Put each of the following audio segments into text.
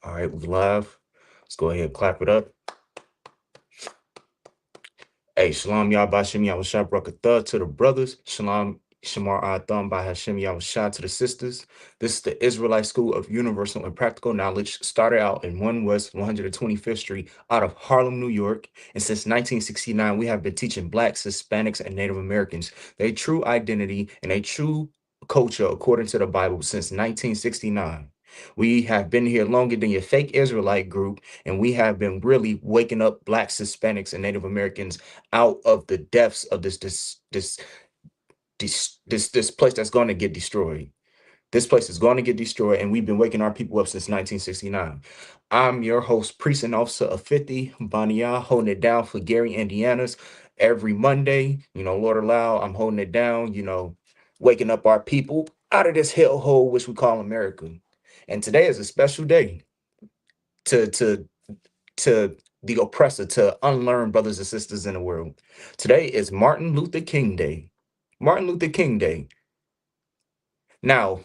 All right, we live. Let's go ahead and clap it up. Hey, Shalom Yahbashim Yahushua Brakatah to the brothers. Shalom Shamar Atham by Hashem Yahushua to the sisters. This is the Israelite School of Universal and Practical Knowledge. Started out in 1 West 125th Street out of Harlem, New York. And since 1969, we have been teaching Blacks, Hispanics, and Native Americans their true identity and a true culture according to the Bible since 1969. We have been here longer than your fake Israelite group, and we have been really waking up Blacks, Hispanics, and Native Americans out of the depths of this place that's going to get destroyed. This place is going to get destroyed, and we've been waking our people up since 1969. I'm your host, Priest and Officer of 50, Bania, holding it down for Gary, Indiana's every Monday. Lord allow, I'm holding it down, waking up our people out of this hellhole, which we call America. And today is a special day to the oppressor, to unlearn brothers and sisters in the world. Today is Martin Luther King Day. Martin Luther King Day. Now,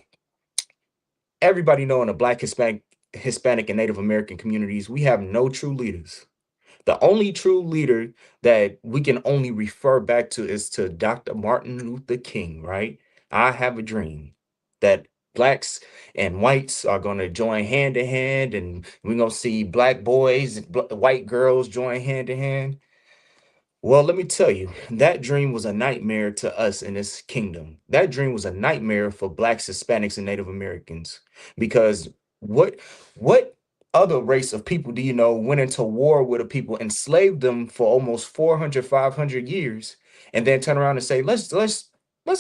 everybody know in the Black, Hispanic, and Native American communities, we have no true leaders. The only true leader that we can only refer back to is to Dr. Martin Luther King, right? I have a dream that Blacks and whites are going to join hand in hand, and we're going to see Black boys and white girls join hand in hand. Well, let me tell you, that dream was a nightmare to us in this kingdom. That dream was a nightmare for Blacks, Hispanics, and Native Americans. Because what other race of people do you know went into war with a people, enslaved them for almost 400, 500 years, and then turn around and say, let's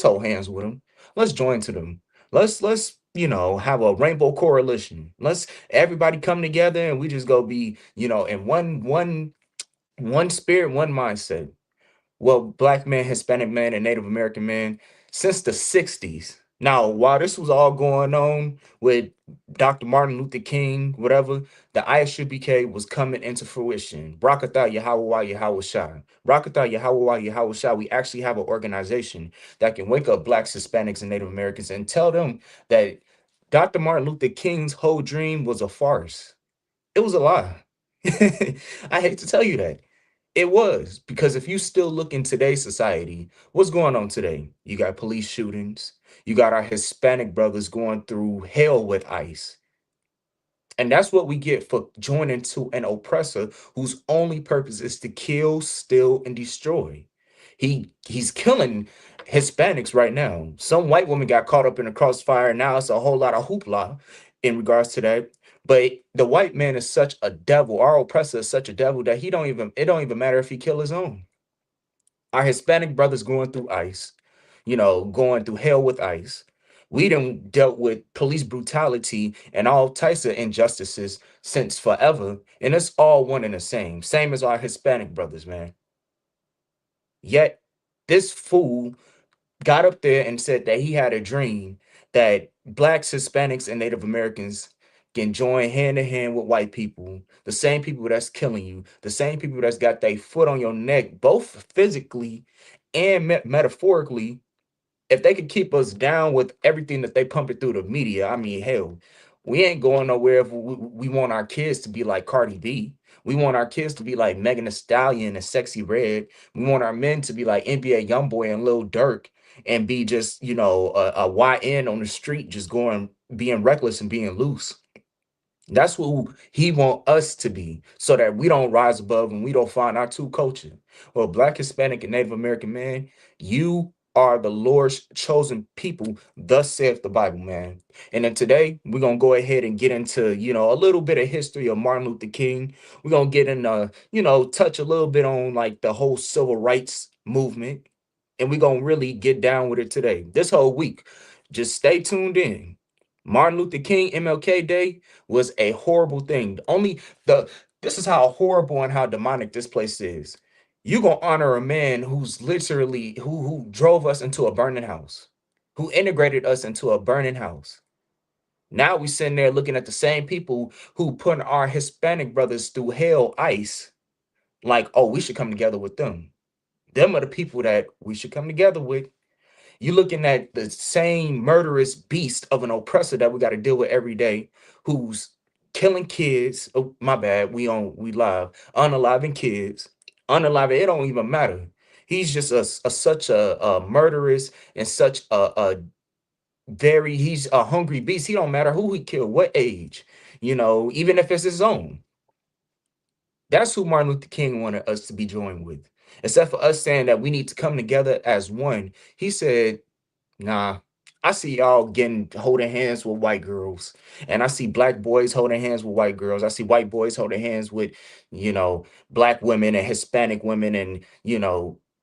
hold hands with them. Let's join to them. Let's have a rainbow coalition. Let's everybody come together and we just go be, in one spirit, one mindset. Well, Black man, Hispanic man, and Native American man since the 60s. Now, while this was all going on with Dr. Martin Luther King, whatever, the ISUPK was coming into fruition. Brakatah Yahweh Yahweh Shai. Brakatah Yahweh Yahweh Shai. We actually have an organization that can wake up Blacks, Hispanics, and Native Americans and tell them that Dr. Martin Luther King's whole dream was a farce. It was a lie. I hate to tell you that. It was, because if you still look in today's society, what's going on today? You got police shootings. You got our Hispanic brothers going through hell with ICE. And that's what we get for joining to an oppressor whose only purpose is to kill, steal, and destroy. He's killing Hispanics right now. Some white woman got caught up in the crossfire, and now it's a whole lot of hoopla in regards to that. But the white man is such a devil. Our oppressor is such a devil that it don't even matter if he kill his own. Our Hispanic brothers going through ICE, going through hell with ICE. We done dealt with police brutality and all types of injustices since forever, and it's all one and the same. Same as our Hispanic brothers, man. Yet this fool got up there and said that he had a dream that Blacks, Hispanics, and Native Americans can join hand in hand with white people, the same people that's killing you, the same people that's got their foot on your neck, both physically and metaphorically. If they could keep us down with everything that they pumping through the media, I mean, hell, we ain't going nowhere if we want our kids to be like Cardi B. We want our kids to be like Megan Thee Stallion and Sexy Red. We want our men to be like NBA YoungBoy and Lil Durk and be just, a YN on the street, just being reckless and being loose. That's who he want us to be, so that we don't rise above and we don't find our true culture. Well, Black, Hispanic, and Native American man, you are the Lord's chosen people, thus saith the Bible, man. And then today, we're going to go ahead and get into, a little bit of history of Martin Luther King. We're going to get in, touch a little bit on like the whole civil rights movement. And we're going to really get down with it today. This whole week, just stay tuned in. Martin Luther King, MLK Day was a horrible thing. This is how horrible and how demonic this place is. You gonna honor a man who's literally who drove us into a burning house, who integrated us into a burning house. Now we sitting there looking at the same people who put our Hispanic brothers through hell ice, like, oh, we should come together with them. Them are the people that we should come together with. You're looking at the same murderous beast of an oppressor that we got to deal with every day, who's killing kids. Oh, my bad. We live. Unaliving kids. Unaliving. It don't even matter. He's just such a murderous and such a very, he's a hungry beast. He don't matter who he killed, what age, even if it's his own. That's who Martin Luther King wanted us to be joined with. Except for us saying that we need to come together as one. He said, nah, I see y'all getting holding hands with white girls, and I see black boys holding hands with white girls. I see white boys holding hands with, black women and Hispanic women, and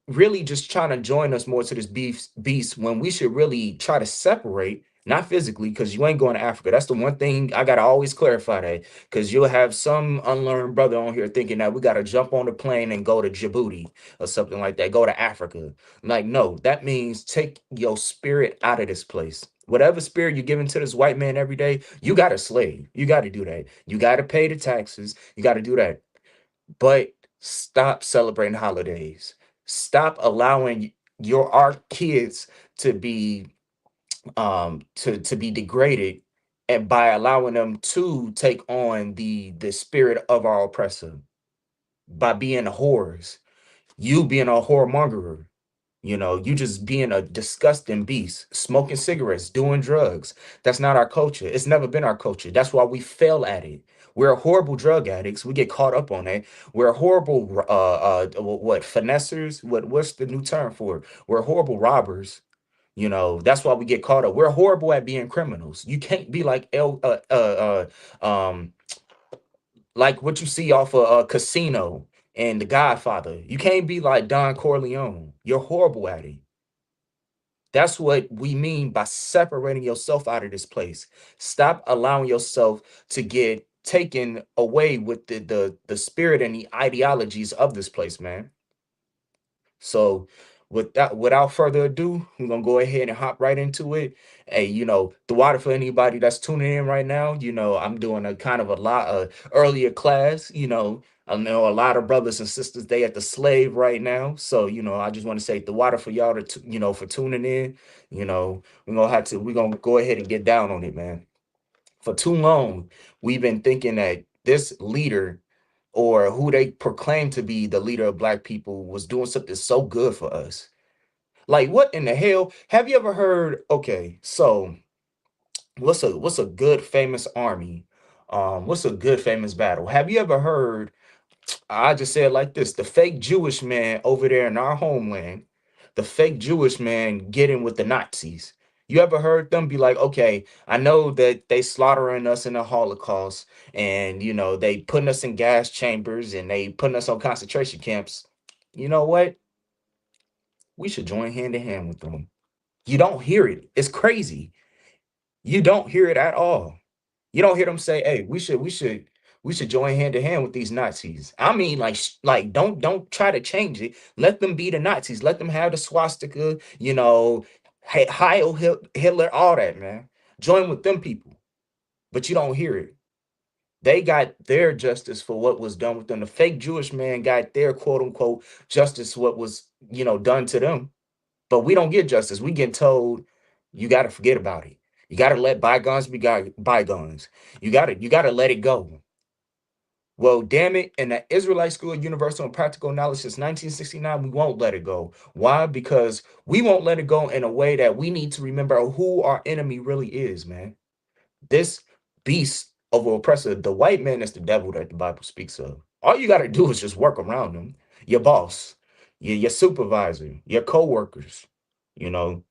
really just trying to join us more to this beast when we should really try to separate. Not physically, because you ain't going to Africa. That's the one thing I gotta always clarify that, because you'll have some unlearned brother on here thinking that we gotta jump on the plane and go to Djibouti or something like that, go to Africa. Like, no, that means take your spirit out of this place. Whatever spirit you're giving to this white man every day, you got to slave. You got to do that. You got to pay the taxes. You got to do that. But stop celebrating holidays. Stop allowing our kids to be to be degraded, and by allowing them to take on the spirit of our oppressor by being whores. You being a whoremongerer. You just being a disgusting beast, smoking cigarettes, doing drugs. That's not our culture. It's never been our culture. That's why we fail at it. We're horrible drug addicts. We get caught up on it. We're horrible, what, finessers? What's the new term for it? We're horrible robbers. That's why we get caught up. We're horrible at being criminals. You can't be like what you see off of Casino and The Godfather. You can't be like Don Corleone. You're horrible at it. That's what we mean by separating yourself out of this place. Stop allowing yourself to get taken away with the spirit and the ideologies of this place, man. So without further ado, we're gonna go ahead and hop right into it. Hey, the water for anybody that's tuning in right now, I'm doing a kind of a lot of earlier class, I know a lot of brothers and sisters, they at the slave right now. So, I just want to say the water for y'all to, for tuning in. We're gonna go ahead and get down on it, man. For too long, we've been thinking that this leader, or who they proclaim to be the leader of black people, was doing something so good for us. Like, what in the hell? Have you ever heard? Okay, so what's a good famous army? What's a good famous battle? Have you ever heard? I just say it like this: the fake Jewish man over there in our homeland, the fake Jewish man getting with the Nazis. You ever heard them be like, okay, I know that they slaughtering us in the Holocaust, and they putting us in gas chambers and they putting us on concentration camps. You know what? We should join hand in hand with them. You don't hear it. It's crazy. You don't hear it at all. You don't hear them say, "Hey, we should join hand to hand with these Nazis." I mean, like don't try to change it. Let them be the Nazis. Let them have the swastika. Heil Hitler, all that, man. Join with them people, but you don't hear it. They got their justice for what was done with them. The fake Jewish man got their quote unquote justice for what was done to them. But we don't get justice. We get told you got to forget about it. You got to let bygones be bygones. You got to let it go. Well, damn it. In the Israelite School of Universal and Practical Knowledge since 1969, we won't let it go. Why? Because we won't let it go in a way that we need to remember who our enemy really is, man. This beast of an oppressor, the white man is the devil that the Bible speaks of. All you got to do is just work around him. Your boss, your supervisor, your co-workers, you know,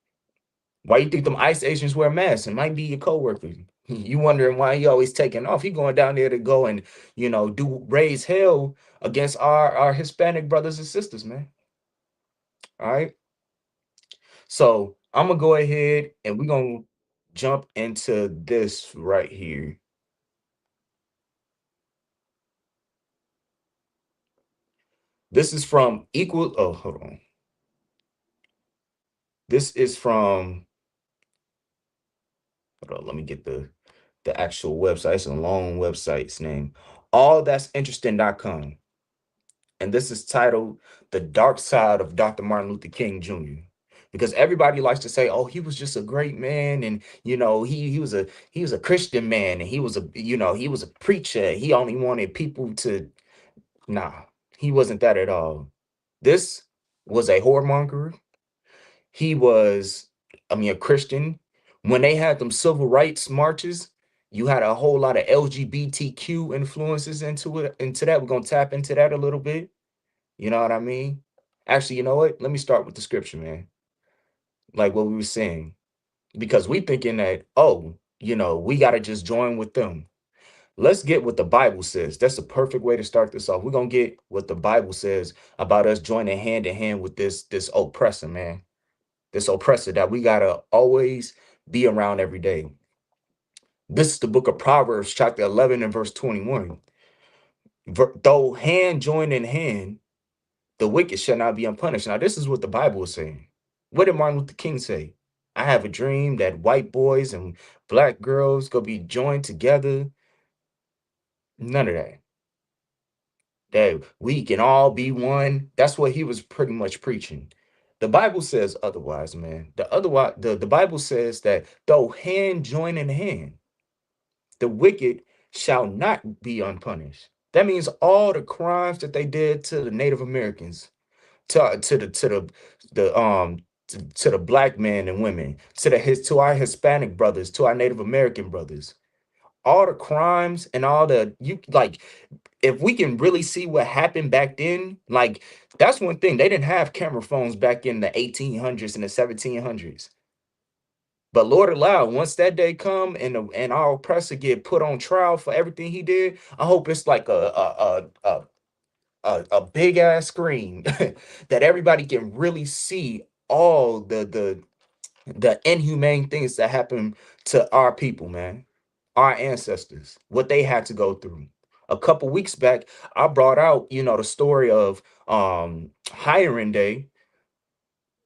why you think them ICE agents wear masks? It might be your coworker. You wondering why he always taking off. He going down there to go and, do raise hell against our Hispanic brothers and sisters, man. All right. So I'm gonna go ahead and we're gonna jump into this right here. This is from equal. Oh, hold on. This is from. Hold on. Let me get the actual website. It's a long website's name. Allthat'sinteresting.com. And this is titled "The Dark Side of Dr. Martin Luther King Jr." because everybody likes to say, "Oh, he was just a great man, and he was a Christian man, and he was a preacher. He only wanted people to." Nah, he wasn't that at all. This was a whoremonger. He was, I mean, a Christian. When they had them civil rights marches, you had a whole lot of LGBTQ influences into that. We're gonna tap into that a little bit. You know what I mean? Actually, you know what? Let me start with the scripture, man. Like what we were saying. Because we thinking that, oh, we gotta just join with them. Let's get what the Bible says. That's the perfect way to start this off. We're gonna get what the Bible says about us joining hand in hand with this oppressor, man. This oppressor that we gotta always be around every day. This is the book of Proverbs, chapter 11 and verse 21. Though hand join in hand, the wicked shall not be unpunished. Now, this is what the Bible is saying. What did Martin Luther King say? I have a dream that white boys and black girls gonna be joined together. None of that. That we can all be one. That's what he was pretty much preaching. The Bible says otherwise, man. The Bible says that though hand join in hand, the wicked shall not be unpunished. That means all the crimes that they did to the Native Americans, to the black men and women, to our Hispanic brothers, to our Native American brothers, all the crimes and all the you like if we can really see what happened back then, like that's one thing. They didn't have camera phones back in the 1800s and the 1700s. But Lord allow, once that day come and our oppressor get put on trial for everything he did, I hope it's like a big ass screen that everybody can really see all the inhumane things that happen to our people, man, our ancestors, what they had to go through. A couple weeks back, I brought out, the story of hiring day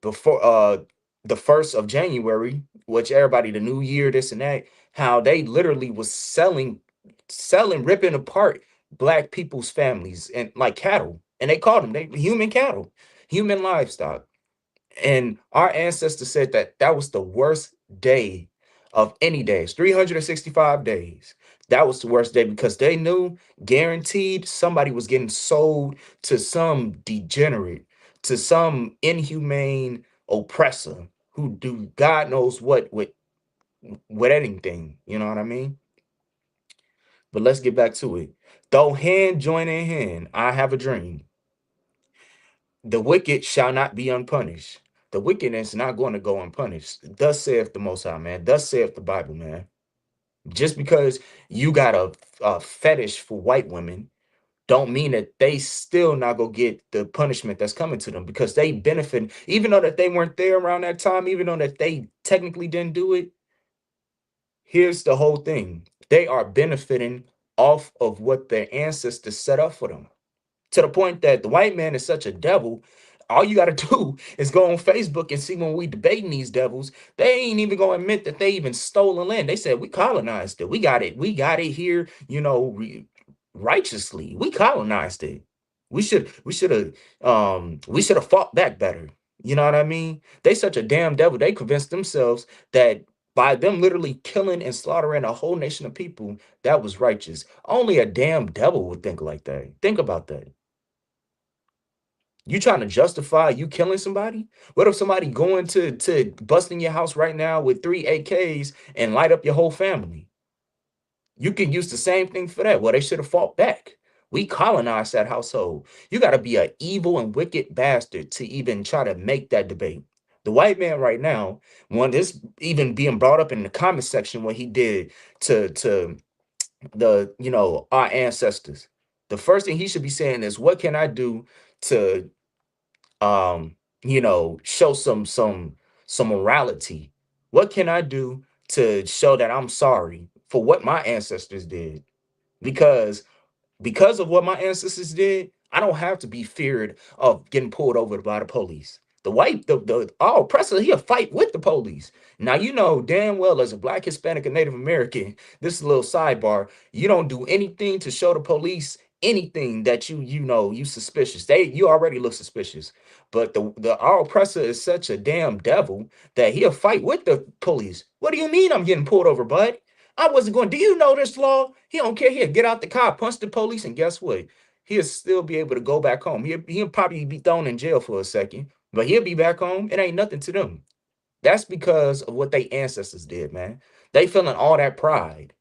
before the 1st of January, which everybody, the new year, this and that, how they literally was selling, ripping apart black people's families and like cattle. And they called them they human cattle, human livestock. And our ancestors said that that was the worst day of any days, 365 days. That was the worst day because they knew guaranteed somebody was getting sold to some degenerate, to some inhumane oppressor who do God knows what with anything. You know what I mean? But let's get back to it. Though hand join in hand, I have a dream. The wicked shall not be unpunished. The wickedness is not going to go unpunished. Thus saith the Most High, man. Thus saith the Bible, man. Just because you got a fetish for white women, don't mean that they still not gonna get the punishment that's coming to them because they benefit, even though that they weren't there around that time, even though that they technically didn't do it. Here's the whole thing: they are benefiting off of what their ancestors set up for them, to the point that the white man is such a devil. All you got to do is go on Facebook and see when we debating these devils. They ain't even going to admit that they even stole the land. They said we colonized it. We got it. We got it here. Righteously. We colonized it. We should have fought back better. You know what I mean? They such a damn devil. They convinced themselves that by them literally killing and slaughtering a whole nation of people, that was righteous. Only a damn devil would think like that. Think about that. You trying to justify you killing somebody? What if somebody going to busting your house right now with 3 AKs and light up your whole family? You can use the same thing for that. Well, they should have fought back. We colonized that household. You got to be an evil and wicked bastard to even try to make that debate. The white man right now, when this even being brought up in the comment section, what he did to our ancestors, the first thing he should be saying is, "What can I do to show some morality? What can I do to show that I'm sorry for what my ancestors did? Because of what my ancestors did, I don't have to be feared of getting pulled over by the police. The white, the all oppressor, he'll fight with the police. Now you know damn well as a black, Hispanic, and Native American, this is a little sidebar. You don't do anything to show the police anything that you suspicious. You already look suspicious. But the our oppressor is such a damn devil that he'll fight with the police. What do you mean I'm getting pulled over, bud? I wasn't going. Do you know this law? He don't care. He'll get out the car, punch the police, and guess what? He'll still be able to go back home. He'll probably be thrown in jail for a second, but he'll be back home. It ain't nothing to them. That's because of what their ancestors did, man. They feeling all that pride.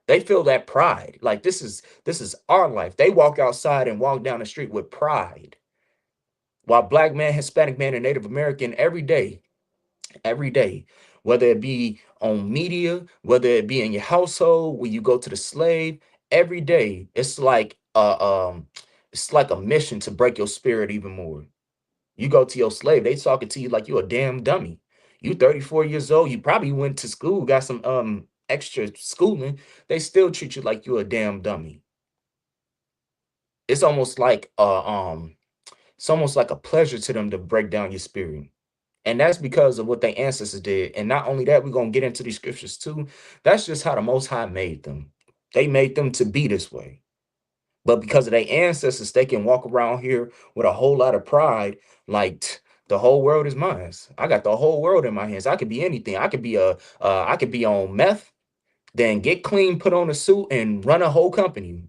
They feel that pride. Like this is our life. They walk outside and walk down the street with pride. While black man, Hispanic man, and Native American every day, whether it be on media, whether it be in your household, when you go to the slave, every day, it's like a mission to break your spirit even more. You go to your slave, they talking to you like you a damn dummy. You 34 years old, you probably went to school, got some extra schooling. They still treat you like you a damn dummy. It's almost like it's almost like a pleasure to them to break down your spirit. And that's because of what their ancestors did. And not only that, we're gonna get into these scriptures too. That's just how the most high made them. They made them to be this way. But because of their ancestors, they can walk around here with a whole lot of pride, like the whole world is mine. I got the whole world in my hands. I could be anything. I could be on meth, then get clean, put on a suit, and run a whole company.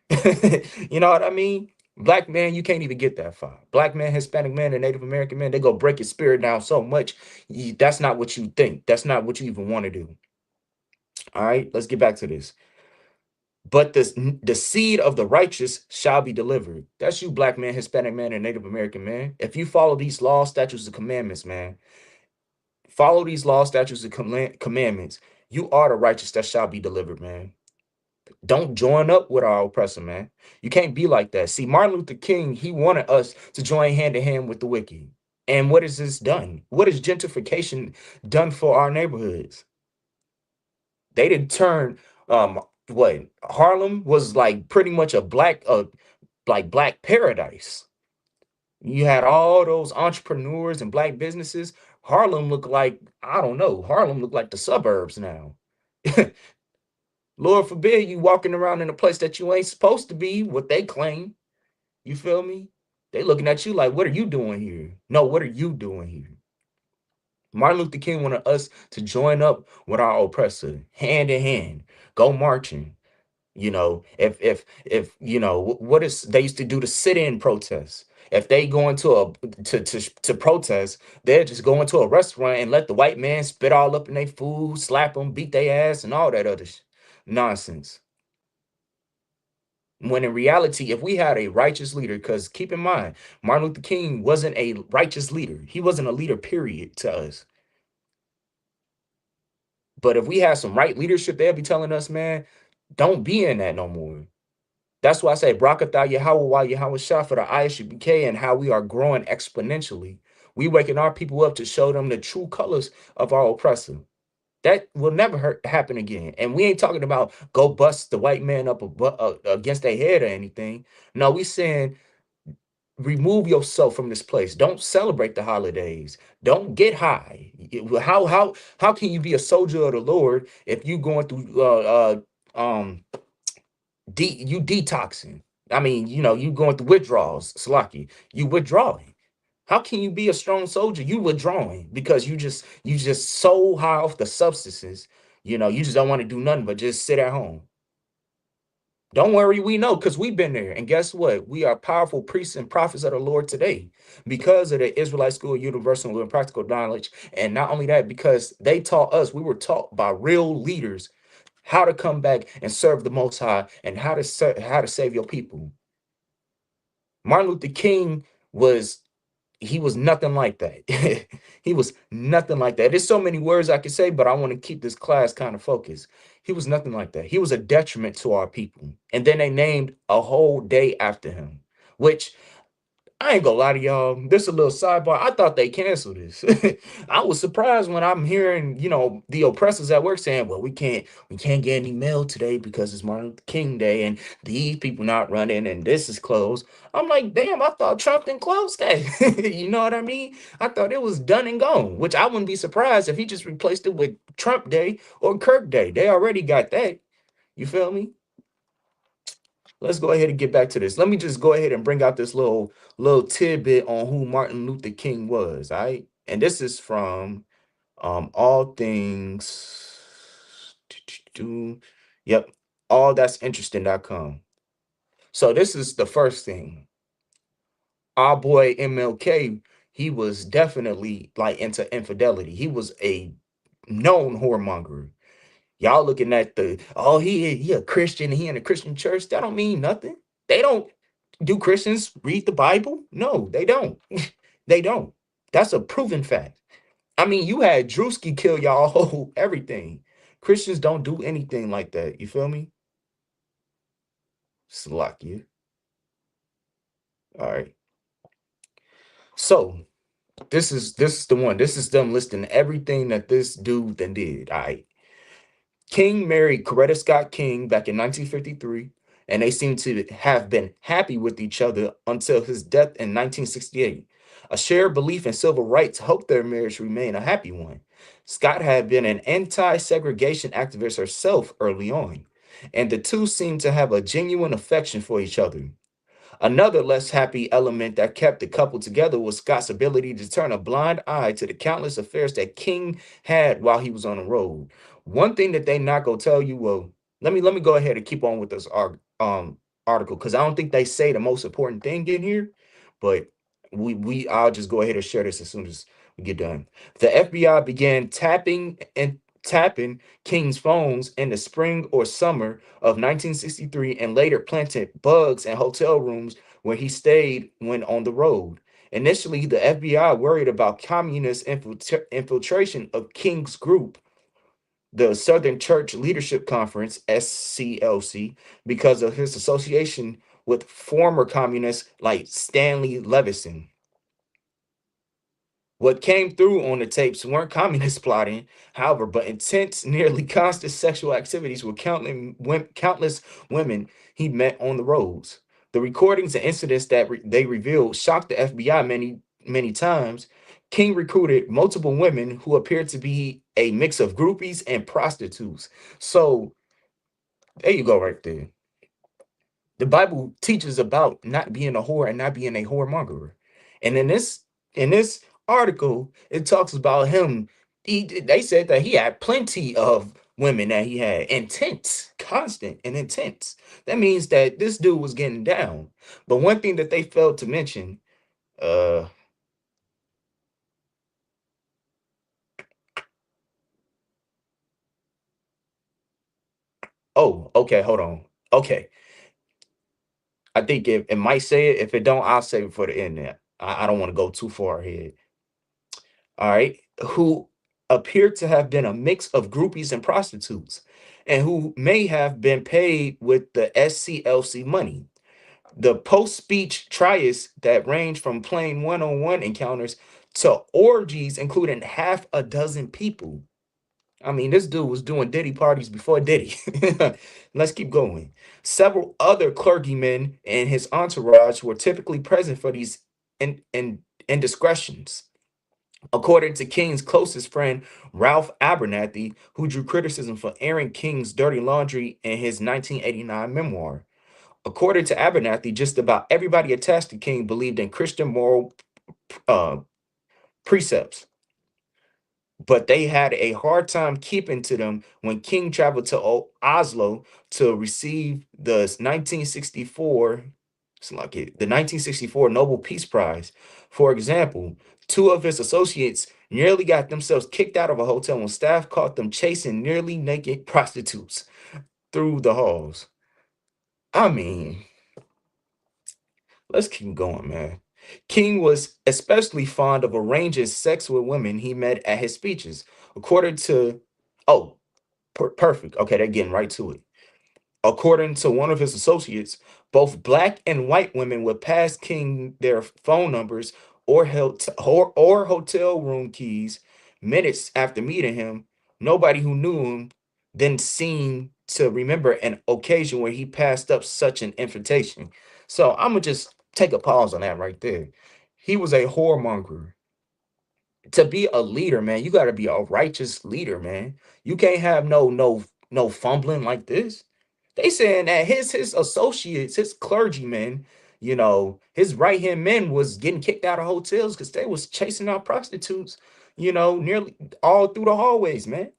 You know what I mean? Black man, you can't even get that far. Black man, Hispanic man, and Native American man, they go break your spirit down so much. That's not what you think. That's not what you even want to do. All right, let's get back to this. But the seed of the righteous shall be delivered. That's you, black man, Hispanic man, and Native American man. If you follow these laws, statutes, and commandments, man, follow these laws, statutes, and commandments. You are the righteous that shall be delivered, man. Don't join up with our oppressor, man. You can't be like that. See, Martin Luther King, he wanted us to join hand in hand with the wicked. And what has this done? What has gentrification done for our neighborhoods? They didn't turn what Harlem was like pretty much a black paradise. You had all those entrepreneurs and black businesses. Harlem looked like, I don't know, Harlem looked like the suburbs now. Lord forbid you walking around in a place that you ain't supposed to be, what they claim. You feel me? They looking at you like, what are you doing here? No, what are you doing here? Martin Luther King wanted us to join up with our oppressor, hand in hand, go marching. If what is they used to do to sit-in protests. If they go into a to protest, they'll just go into a restaurant and let the white man spit all up in their food, slap them, beat their ass, and all that other nonsense. When in reality, if we had a righteous leader, because keep in mind, Martin Luther King wasn't a righteous leader. He wasn't a leader, period, to us. But if we had some right leadership, they'll be telling us, man, don't be in that no more. That's why I say Brakatha Yahweh while Yahweh Shah for the ISUBK and how we are growing exponentially. We waking our people up to show them the true colors of our oppressor. That will never happen again. And we ain't talking about go bust the white man up against their head or anything. No, we saying remove yourself from this place. Don't celebrate the holidays. Don't get high. How can you be a soldier of the Lord if you going through you detoxing? I mean, you going through withdrawals, Salaki. You withdrawing. How can you be a strong soldier? You withdrawing because you just so high off the substances. You just don't want to do nothing but just sit at home. Don't worry, we know because we've been there. And guess what? We are powerful priests and prophets of the Lord today because of the Israelite School of Universal and Practical Knowledge. And not only that, because they taught us, we were taught by real leaders how to come back and serve the Most High and how to save your people. Martin Luther King he was nothing like that. He was nothing like that. There's so many words I could say, but I want to keep this class kind of focused. He was nothing like that. He was a detriment to our people. And then they named a whole day after him, which I ain't gonna lie to y'all. This is a little sidebar. I thought they canceled this. I was surprised when I'm hearing, the oppressors at work saying, "Well, we can't get any mail today because it's Martin Luther King Day and these people not running and this is closed." I'm like, damn, I thought Trump didn't close that. You know what I mean? I thought it was done and gone, which I wouldn't be surprised if he just replaced it with Trump Day or Kirk Day. They already got that. You feel me? let's go ahead and get back to this. Let me just go ahead and bring out this little tidbit on who Martin Luther King was. All right, and this is from all things. Yep, all that's interesting.com. So this is the first thing. Our boy MLK, he was definitely like into infidelity. He was a known whoremonger. Y'all looking at the he a Christian, he in a Christian church. That don't mean nothing. They don't do Christians read the Bible? No, they don't. They don't. That's a proven fact. I mean, you had Drewski kill y'all whole everything. Christians don't do anything like that. You feel me? Slocky. All right. So this is the one. This is them listing everything that this dude then did. All right. King married Coretta Scott King back in 1953, and they seem to have been happy with each other until his death in 1968. A shared belief in civil rights helped their marriage remain a happy one. Scott had been an anti segregation activist herself early on, and the two seemed to have a genuine affection for each other. Another less happy element that kept the couple together was Scott's ability to turn a blind eye to the countless affairs that King had while he was on the road. One thing that they not gonna tell you, well, let me go ahead and keep on with this article because I don't think they say the most important thing in here, but we I'll just go ahead and share this as soon as we get done. The FBI began tapping King's phones in the spring or summer of 1963 and later planted bugs in hotel rooms where he stayed when on the road. Initially, the FBI worried about communist infiltration of King's group, the Southern Church Leadership Conference, SCLC, because of his association with former communists like Stanley Levison. What came through on the tapes weren't communist plotting, however, but intense, nearly constant sexual activities with countless women he met on the roads. The recordings and incidents that they revealed shocked the FBI many times. King recruited multiple women who appeared to be a mix of groupies and prostitutes. So there you go, right there. The Bible teaches about not being a whore and not being a whoremonger. And in this article, it talks about him. They said that he had plenty of women that he had intense, constant, and intense. That means that this dude was getting down. But one thing that they failed to mention, uh, oh, okay, hold on. Okay, I think if it might say it. If it don't, I'll save it for the end. There, I don't want to go too far ahead. All right, who appeared to have been a mix of groupies and prostitutes, and who may have been paid with the SCLC money. The post speech trias that range from plain one on one encounters to orgies, including half a dozen people. I mean, this dude was doing Diddy parties before Diddy. Let's keep going. Several other clergymen and his entourage were typically present for these indiscretions. According to King's closest friend, Ralph Abernathy, who drew criticism for airing King's dirty laundry in his 1989 memoir. According to Abernathy, just about everybody attached to King believed in Christian moral uh, precepts, but they had a hard time keeping to them when King traveled to Oslo to receive the 1964 it's like it, the 1964 Nobel Peace Prize. For example, two of his associates nearly got themselves kicked out of a hotel when staff caught them chasing nearly naked prostitutes through the halls. I mean, let's keep going, man. King was especially fond of arranging sex with women he met at his speeches. According to, oh, perfect. Okay, they're getting right to it. According to one of his associates, both black and white women would pass King their phone numbers or hotel room keys minutes after meeting him. Nobody who knew him then seemed to remember an occasion where he passed up such an invitation. So I'm gonna just take a pause on that right there. He was a whoremonger. To be a leader, man, you got to be a righteous leader, man. You can't have no fumbling like this. They saying that his associates, his clergymen, his right hand men was getting kicked out of hotels because they was chasing out prostitutes, nearly all through the hallways, man.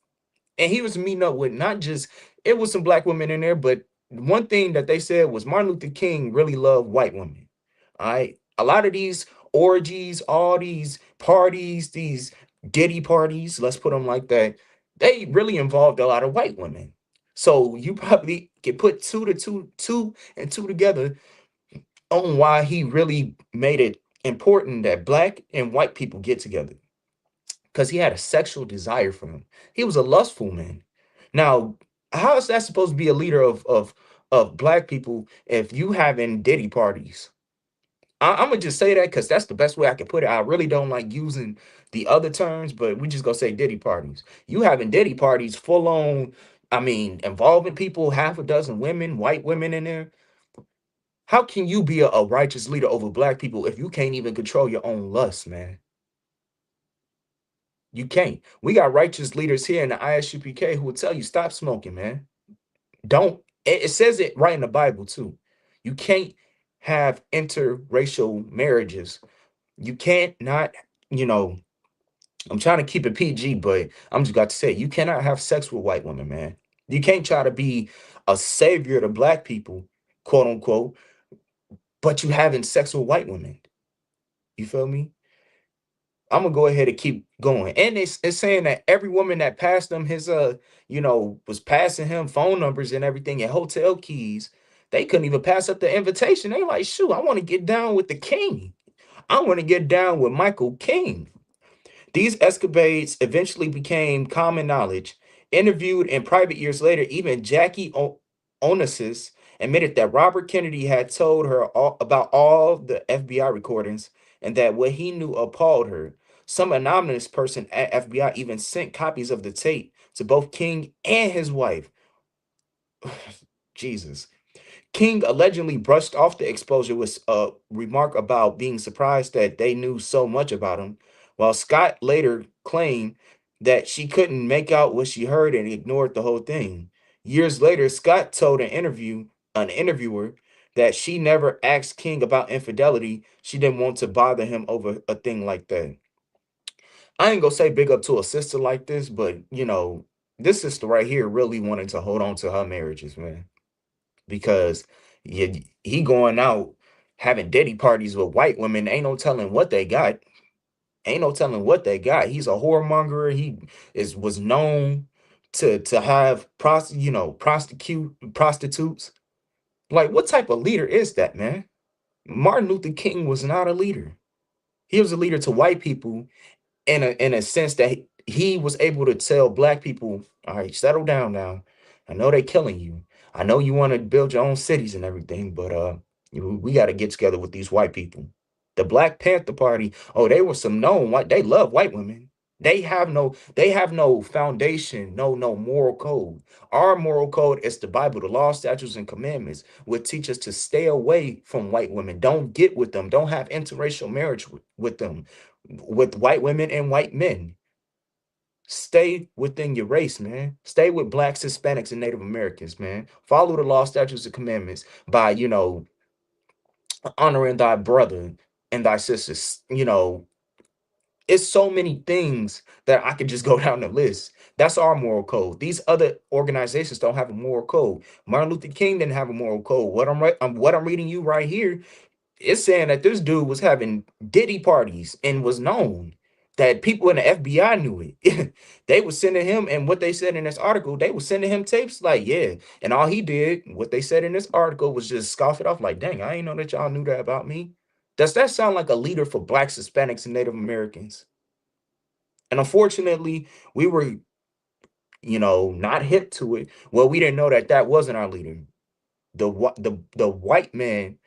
And he was meeting up with not just, it was some black women in there, but one thing that they said was Martin Luther King really loved white women. All right. A lot of these orgies, all these parties, these Diddy parties, let's put them like that, they really involved a lot of white women. So you probably can put two and two together on why he really made it important that black and white people get together. Because he had a sexual desire for them. He was a lustful man. Now, how is that supposed to be a leader of black people if you having Diddy parties? I'm gonna just say that because that's the best way I can put it. I really don't like using the other terms, but we just gonna say Diddy parties. You having Diddy parties full on, I mean, involving people, half a dozen women, white women in there. How can you be a righteous leader over black people if you can't even control your own lust, man? You can't. We got righteous leaders here in the ISUPK who will tell you stop smoking, man. Don't. It says it right in the Bible too. You can't have interracial marriages. You can't not, you know, I'm trying to keep it PG, but I'm just got to say, you cannot have sex with white women, man. You can't try to be a savior to black people, quote unquote, but you having sex with white women. You feel me? I'm gonna go ahead and keep going. And it's saying that every woman that passed him his was passing him phone numbers and everything and hotel keys, they couldn't even pass up the invitation. They like, shoot, I want to get down with the king. I want to get down with Michael King. These escapades eventually became common knowledge. Interviewed in private years later, even Jackie Onassis admitted that Robert Kennedy had told her about all the FBI recordings and that what he knew appalled her. Some anonymous person at FBI even sent copies of the tape to both King and his wife. Jesus. King allegedly brushed off the exposure with a remark about being surprised that they knew so much about him, while Scott later claimed that she couldn't make out what she heard and ignored the whole thing. Years later, Scott told an interviewer that she never asked King about infidelity. She didn't want to bother him over a thing like that. I ain't gonna say big up to a sister like this, but this sister right here really wanted to hold on to her marriages, man, because he going out having Diddy parties with white women. Ain't no telling what they got. Ain't no telling what they got. He's a whoremonger. He was known to have prostitutes. Like, what type of leader is that, man? Martin Luther King was not a leader. He was a leader to white people in a sense that he was able to tell black people, all right, settle down now. I know they killing you. I know you want to build your own cities and everything, but we got to get together with these white people. The Black Panther Party, oh, they were some known white, they love white women. They have no foundation, no moral code. Our moral code is the Bible, the law, statutes, and commandments, which teach us to stay away from white women. Don't get with them. Don't have interracial marriage with them, with white women and white men. Stay within your race, man. Stay with blacks, Hispanics, and Native Americans, man. Follow the law, statutes, and commandments by, honoring thy brother and thy sisters. It's so many things that I could just go down the list. That's our moral code. These other organizations don't have a moral code. Martin Luther King didn't have a moral code. What I'm reading you right here, it's saying that this dude was having Diddy parties and was known that people in the FBI knew it. They were sending him, and what they said in this article, they were sending him tapes like, yeah. And all he did, what they said in this article, was just scoff it off like, dang, I ain't know that y'all knew that about me. Does that sound like a leader for blacks, Hispanics, and Native Americans? And unfortunately, we were, not hip to it. Well, we didn't know that that wasn't our leader. The white man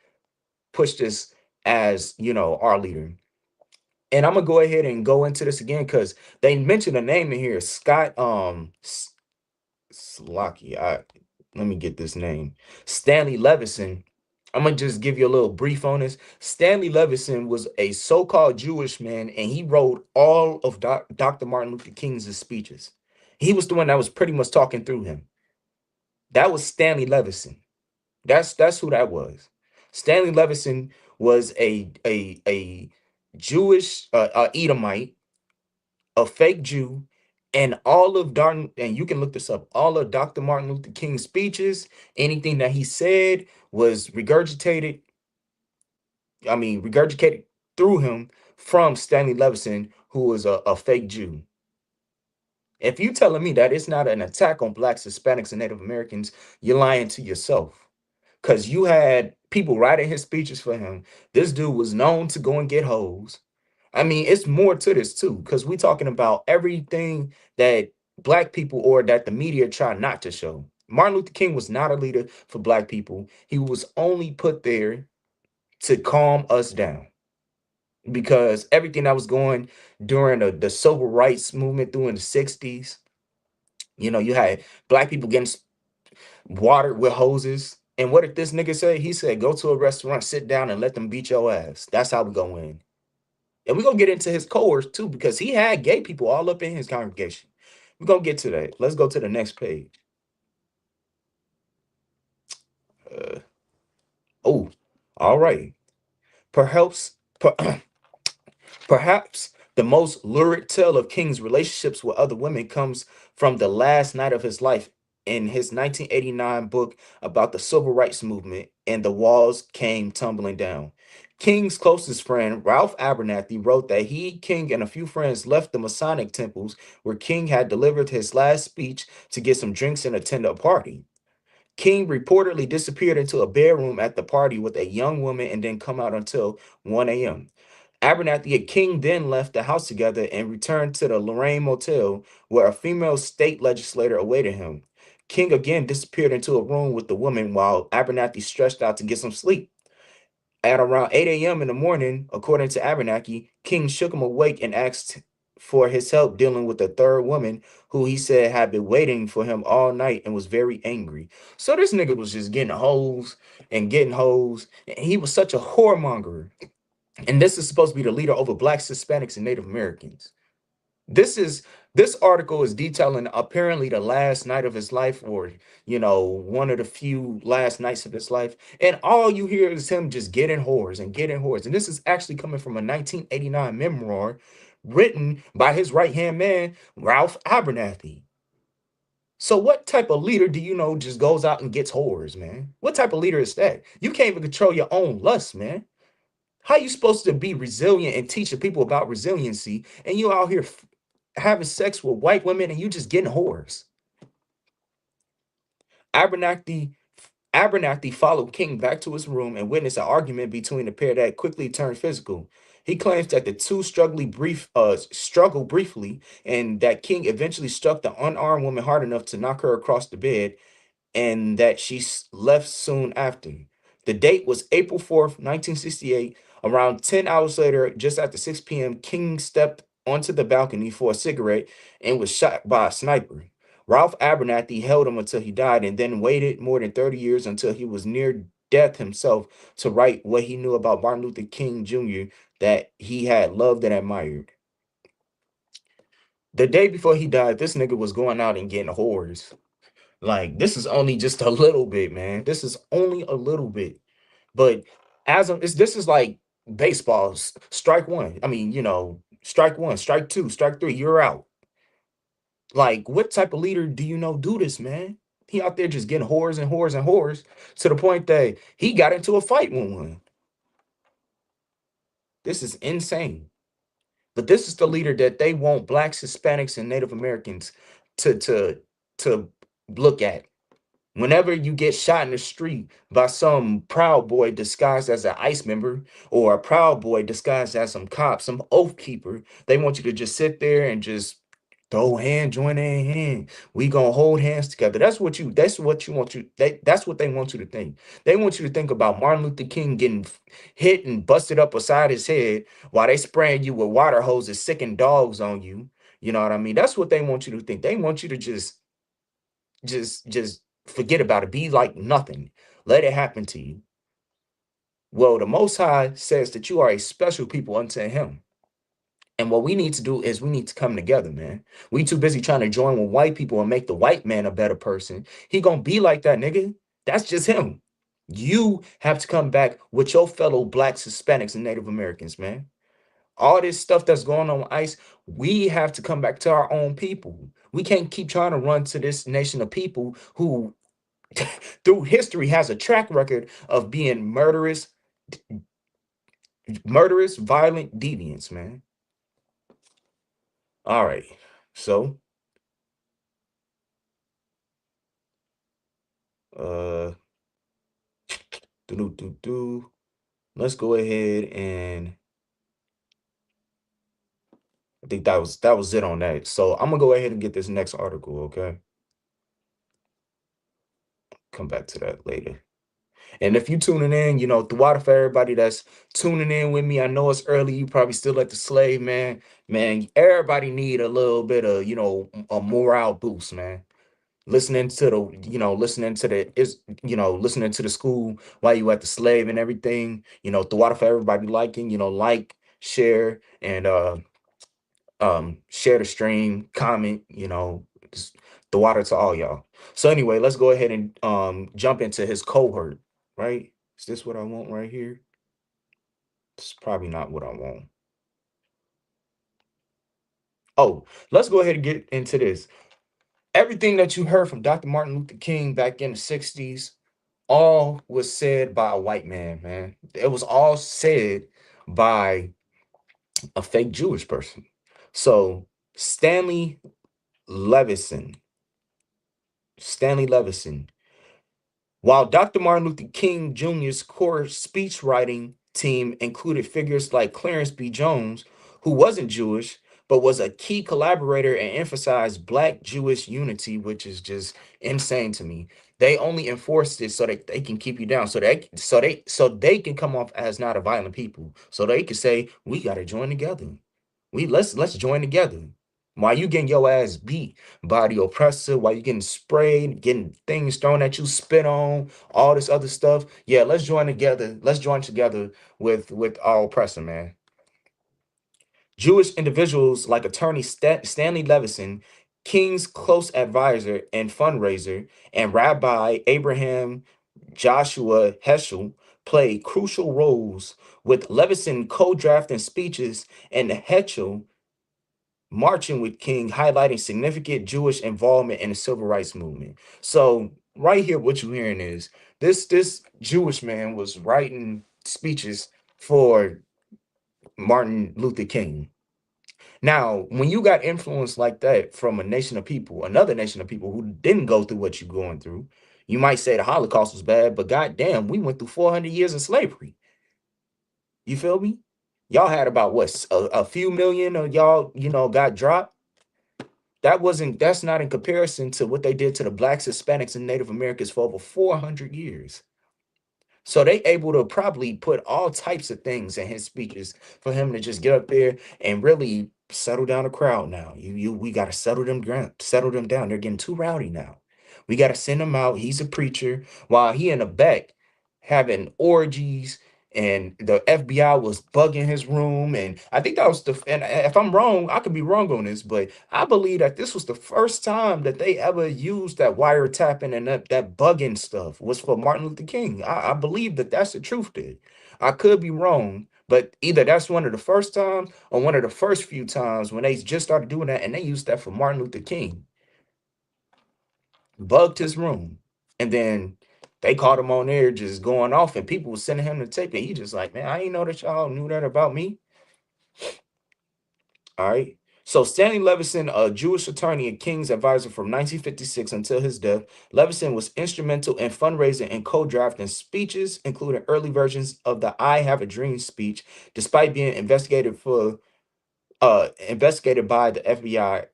pushed us as our leader. And I'm gonna go ahead and go into this again because they mentioned a name in here, Scott Slocky. Let me get this name, Stanley Levison. I'm gonna just give you a little brief on this. Stanley Levison was a so-called Jewish man, and he wrote all of Dr. Martin Luther King's speeches. He was the one that was pretty much talking through him. That was Stanley Levison. That's who that was. Stanley Levison was a Jewish Edomite, a fake Jew, and all of Darn and you can look this up. All of Dr. Martin Luther King's speeches, anything that he said was regurgitated. I mean, regurgitated through him from Stanley Levison, who was a fake Jew. If you telling me that it's not an attack on blacks, Hispanics, and Native Americans, you're lying to yourself. Because you had people writing his speeches for him. This dude was known to go and get hoes. I mean, it's more to this too, because we talking about everything that black people or that the media try not to show. Martin Luther King was not a leader for black people. He was only put there to calm us down because everything that was going during the civil rights movement during the 60s, you had black people getting watered with hoses. And what did this nigga say? He said, go to a restaurant, sit down, and let them beat your ass. That's how we go in. And we're gonna get into his cohorts too, because he had gay people all up in his congregation. We're gonna get to that. Let's go to the next page. Uh, oh, all right. Perhaps Perhaps the most lurid tale of King's relationships with other women comes from the last night of his life in his 1989 book about the civil rights movement and the walls came tumbling down. King's closest friend, Ralph Abernathy, wrote that he, King, and a few friends left the Masonic temples where King had delivered his last speech to get some drinks and attend a party. King reportedly disappeared into a bedroom at the party with a young woman and didn't come out until 1 a.m. Abernathy and King then left the house together and returned to the Lorraine Motel, where a female state legislator awaited him. King again disappeared into a room with the woman while Abernathy stretched out to get some sleep. At around 8 a.m. in the morning, according to Abernathy, King shook him awake and asked for his help dealing with the third woman who he said had been waiting for him all night and was very angry. So this nigga was just getting hoes and getting hoes. And he was such a whoremonger. And this is supposed to be the leader over blacks, Hispanics, and Native Americans. This is this article is detailing apparently the last night of his life, or one of the few last nights of his life, and all you hear is him just getting whores and getting whores. And this is actually coming from a 1989 memoir written by his right hand man, Ralph Abernathy. So what type of leader do you know just goes out and gets whores, man? What type of leader is that? You can't even control your own lust, man. How you supposed to be resilient and teach the people about resiliency, and you out here having sex with white women and you just getting whores? Abernathy Abernathy followed King back to his room and witnessed an argument between the pair that quickly turned physical. He claims that the two struggled briefly, and that King eventually struck the unarmed woman hard enough to knock her across the bed, and that she left soon after. The date was April 4th, 1968. Around 10 hours later, just after 6 p.m., King stepped onto the balcony for a cigarette and was shot by a sniper. Ralph Abernathy held him until he died and then waited more than 30 years until he was near death himself to write what he knew about Martin Luther King Jr. that he had loved and admired. The day before he died, this nigga was going out and getting whores. Like, this is only just a little bit, man. This is only a little bit. But this is like baseball's strike one. I mean, strike one, strike two, strike three, you're out. Like, what type of leader do you know do this, man? He out there just getting whores and whores and whores to the point that he got into a fight with one. This is insane. But this is the leader that they want blacks, Hispanics, and Native Americans to to to look at. Whenever you get shot in the street by some Proud Boy disguised as an ICE member, or a Proud Boy disguised as some cop, some oath keeper, they want you to just sit there and just throw hand, join in hand. We gonna hold hands together. That's what they want you to think. They want you to think about Martin Luther King getting hit and busted up beside his head while they spraying you with water hoses, sicking dogs on you. You know what I mean? That's what they want you to think. They want you to just forget about it. Be like nothing. Let it happen to you. Well, the Most High says that you are a special people unto him. And what we need to do is we need to come together, man. We too busy trying to join with white people and make the white man a better person. He gonna be like that, nigga. That's just him. You have to come back with your fellow blacks, Hispanics, and Native Americans, man. All this stuff that's going on with ICE, we have to come back to our own people. We can't keep trying to run to this nation of people who, through history, has a track record of being murderous, violent deviants, man. All right. So, uh, let's go ahead and I think that was it on that. So I'm gonna go ahead and get this next article, okay? Come back to that later. And if you tuning in, throughout for everybody that's tuning in with me, I know it's early. You probably still at the slave, man. Man, everybody need a little bit of, a morale boost, man. Listening to the school while you at the slave and everything. Throughout for everybody liking, like, share, and share the stream, comment, just the water to all y'all. So anyway, let's go ahead and jump into his cohort, right? Is this what I want right here? It's probably not what I want. Oh, let's go ahead and get into this. Everything that you heard from Dr. Martin Luther King back in the 60s, all was said by a white man, man. It was all said by a fake Jewish person. So Stanley Levison, Stanley Levison, while Dr. Martin Luther King Jr.'s core speechwriting team included figures like Clarence B. Jones, who wasn't Jewish, but was a key collaborator and emphasized Black Jewish unity, which is just insane to me. They only enforced it so that they can keep you down, so they can come off as not a violent people, so they can say we got to join together. Let's join together. While you getting your ass beat by the oppressor, while you getting sprayed, getting things thrown at you, spit on, all this other stuff. Yeah, let's join together. Let's join together with our oppressor, man. Jewish individuals like attorney Stanley Levison, King's close advisor and fundraiser, and Rabbi Abraham Joshua Heschel played crucial roles, with Levison co-drafting speeches and Heschel marching with King, highlighting significant Jewish involvement in the civil rights movement. So right here, what you're hearing is this Jewish man was writing speeches for Martin Luther King. Now, when you got influence like that from a nation of people, another nation of people who didn't go through what you're going through, you might say the Holocaust was bad, but goddamn, we went through 400 years of slavery. You feel me? Y'all had about what, a few million of y'all, got dropped. That's not in comparison to what they did to the blacks, Hispanics, and Native Americans for over 400 years. So they able to probably put all types of things in his speeches for him to just get up there and really settle down the crowd now. We gotta settle them down. They're getting too rowdy now. We gotta send him out. He's a preacher while he in the back having orgies, and the FBI was bugging his room. And I think that was and if I'm wrong, I could be wrong on this, but I believe that this was the first time that they ever used that wiretapping and that bugging stuff was for Martin Luther King. I believe that that's the truth there. I could be wrong, but either that's one of the first times or one of the first few times when they just started doing that, and they used that for Martin Luther King. Bugged his room. And then they caught him on there just going off, and people was sending him the tape, and he just like, man, I didn't know that y'all knew that about me. All right. So Stanley Levison, a Jewish attorney and King's advisor from 1956 until his death, Levison was instrumental in fundraising and co-drafting speeches, including early versions of the "I Have a Dream" speech, despite being investigated by the FBI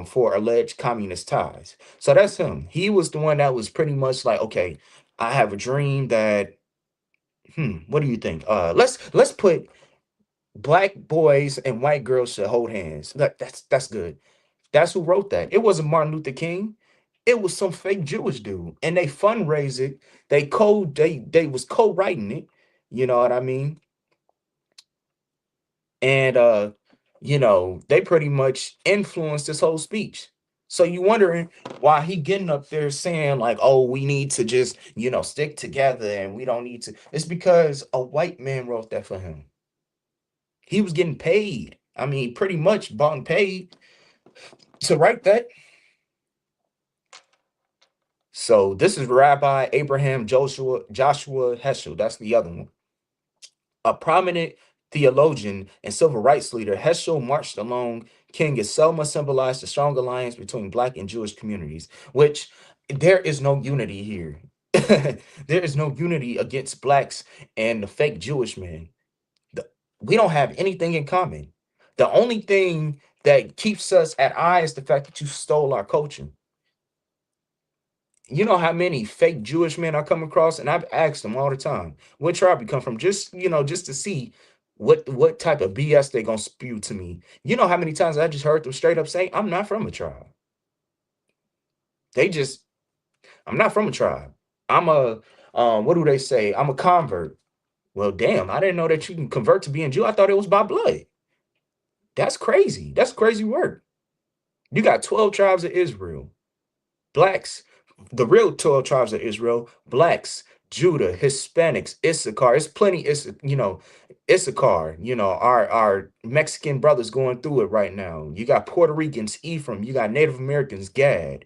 for alleged communist ties. So that's him. He was the one that was pretty much like, okay, I have a dream that, what do you think? Let's put black boys and white girls should hold hands. That's good. That's who wrote that. It wasn't Martin Luther King. It was some fake Jewish dude. And they fundraised it. They was co-writing it. You know what I mean? And they pretty much influenced this whole speech. So you wondering why he getting up there saying like, "Oh, we need to just stick together and we don't need to." It's because a white man wrote that for him. He was getting paid. I mean, pretty much bought and paid to write that. So this is Rabbi Abraham Joshua Heschel. That's the other one. A prominent theologian and civil rights leader, Heschel marched along King as Selma symbolized the strong alliance between Black and Jewish communities, which there is no unity here. There is no unity against Blacks and the fake Jewish man. The- we don't have anything in common. The only thing that keeps us at eye is the fact that you stole our culture. You know how many fake Jewish men I come across, and I've asked them all the time, what tribe you come from, just to see what type of BS they gonna spew to me. You know how many times I just heard them straight up say, I'm not from a tribe. They just, I'm not from a tribe. I'm a, what do they say? I'm a convert. Well, damn, I didn't know that you can convert to being Jew. I thought it was by blood. That's crazy. That's crazy work. You got 12 tribes of Israel. Blacks, the real 12 tribes of Israel, blacks, Judah, Hispanics, Issachar. It's plenty, Issachar, our Mexican brothers going through it right now. You got Puerto Ricans, Ephraim. You got Native Americans, Gad.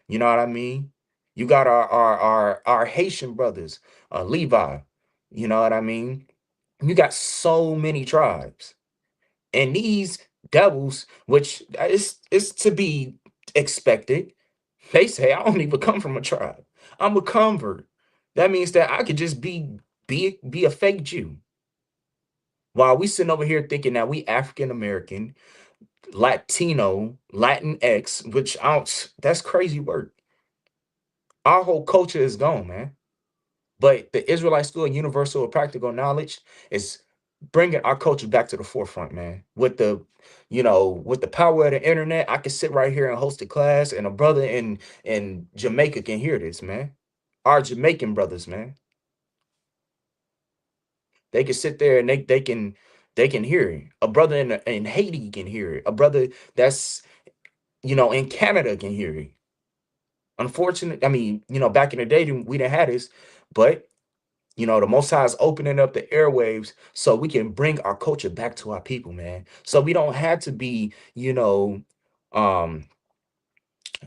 You know what I mean? You got our Haitian brothers, Levi. You know what I mean? You got so many tribes. And these devils, which is to be expected, they say I don't even come from a tribe. I'm a convert. That means that I could just be a fake Jew. While we sitting over here thinking that we African American, Latino, Latin X, which I don't, that's crazy work. Our whole culture is gone, man. But the Israelite School of Universal or Practical Knowledge is bringing our culture back to the forefront, man. With the power of the internet, I can sit right here and host a class, and a brother in Jamaica can hear this, man. Our Jamaican brothers, man, they can sit there and they can hear it. A brother in Haiti can hear it. A brother that's in Canada can hear it. Unfortunate, I mean, back in the day we didn't have this, but the Most High is opening up the airwaves so we can bring our culture back to our people, man. So we don't have to be, um,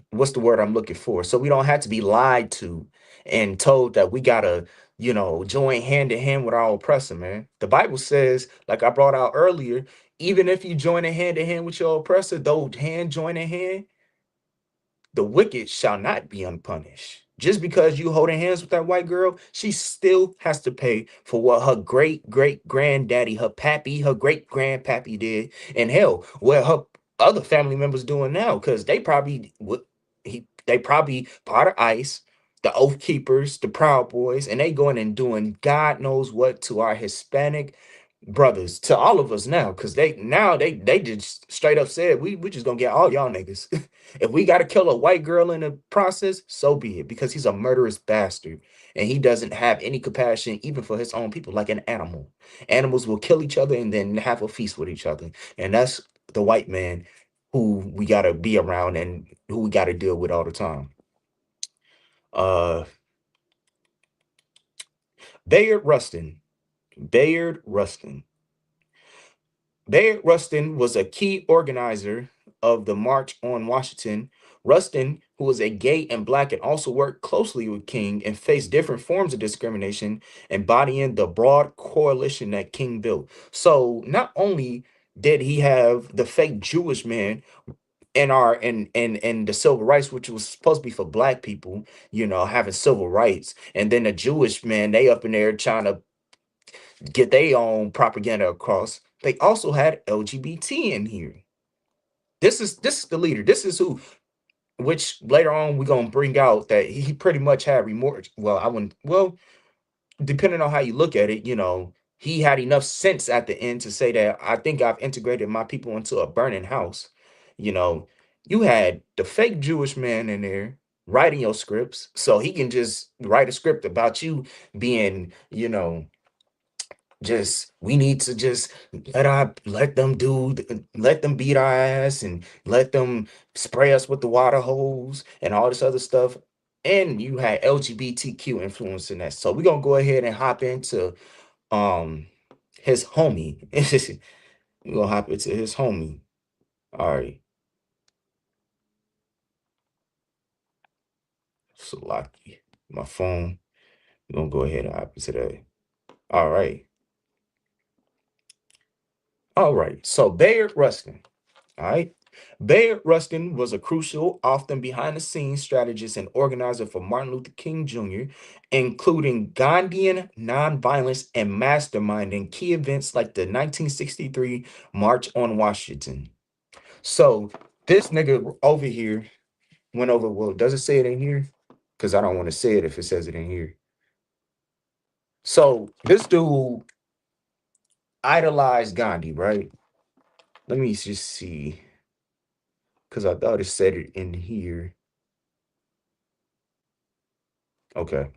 what's the word I'm looking for? So we don't have to be lied to and told that we gotta, join hand in hand with our oppressor, man. The Bible says, like I brought out earlier, even if you join a hand in hand with your oppressor, though hand join in hand, the wicked shall not be unpunished. Just because you holding hands with that white girl, she still has to pay for what her great great granddaddy, her pappy, her great grandpappy did, and hell, what her other family members doing now, because they probably part of ICE, the Oath Keepers, the Proud Boys, and they going and doing God knows what to our Hispanic brothers, to all of us now, because they just straight up said we just gonna get all y'all niggas. If we gotta kill a white girl in the process, so be it, because he's a murderous bastard and he doesn't have any compassion even for his own people, like an animal. Animals will kill each other and then have a feast with each other, and that's the white man who we gotta be around and who we gotta deal with all the time. uh Bayard Rustin. Bayard Rustin. Bayard Rustin was a key organizer of the March on Washington. Rustin, who was a gay and black and also worked closely with King and faced different forms of discrimination, embodying the broad coalition that King built. So not only did he have the fake Jewish man in our in the civil rights, which was supposed to be for black people, having civil rights, and then the Jewish man, they up in there trying to get their own propaganda across. They also had LGBT in here. This is the leader. This is who, which later on we're gonna bring out that he pretty much had remorse. Well, I wouldn't. Well, depending on how you look at it, he had enough sense at the end to say that I think I've integrated my people into a burning house. You know, you had the fake Jewish man in there writing your scripts, so he can just write a script about you being, Just we need to just let them beat our ass and let them spray us with the water hose and all this other stuff. And you had LGBTQ influence in that. So we're gonna go ahead and hop into um his homie. We're gonna hop into his homie. All right. Salaki. My phone. We're gonna go ahead and hop into that. All right. All right. So Bayard Rustin. All right. Bayard Rustin was a crucial, often behind the scenes strategist and organizer for Martin Luther King Jr., including Gandhian nonviolence and masterminding key events like the 1963 March on Washington. So this nigga over here went over, well, does it say it in here? Because I don't want to say it if it says it in here. So this dude idolized Gandhi, right? Let me just see, because I thought it said it in here. Okay.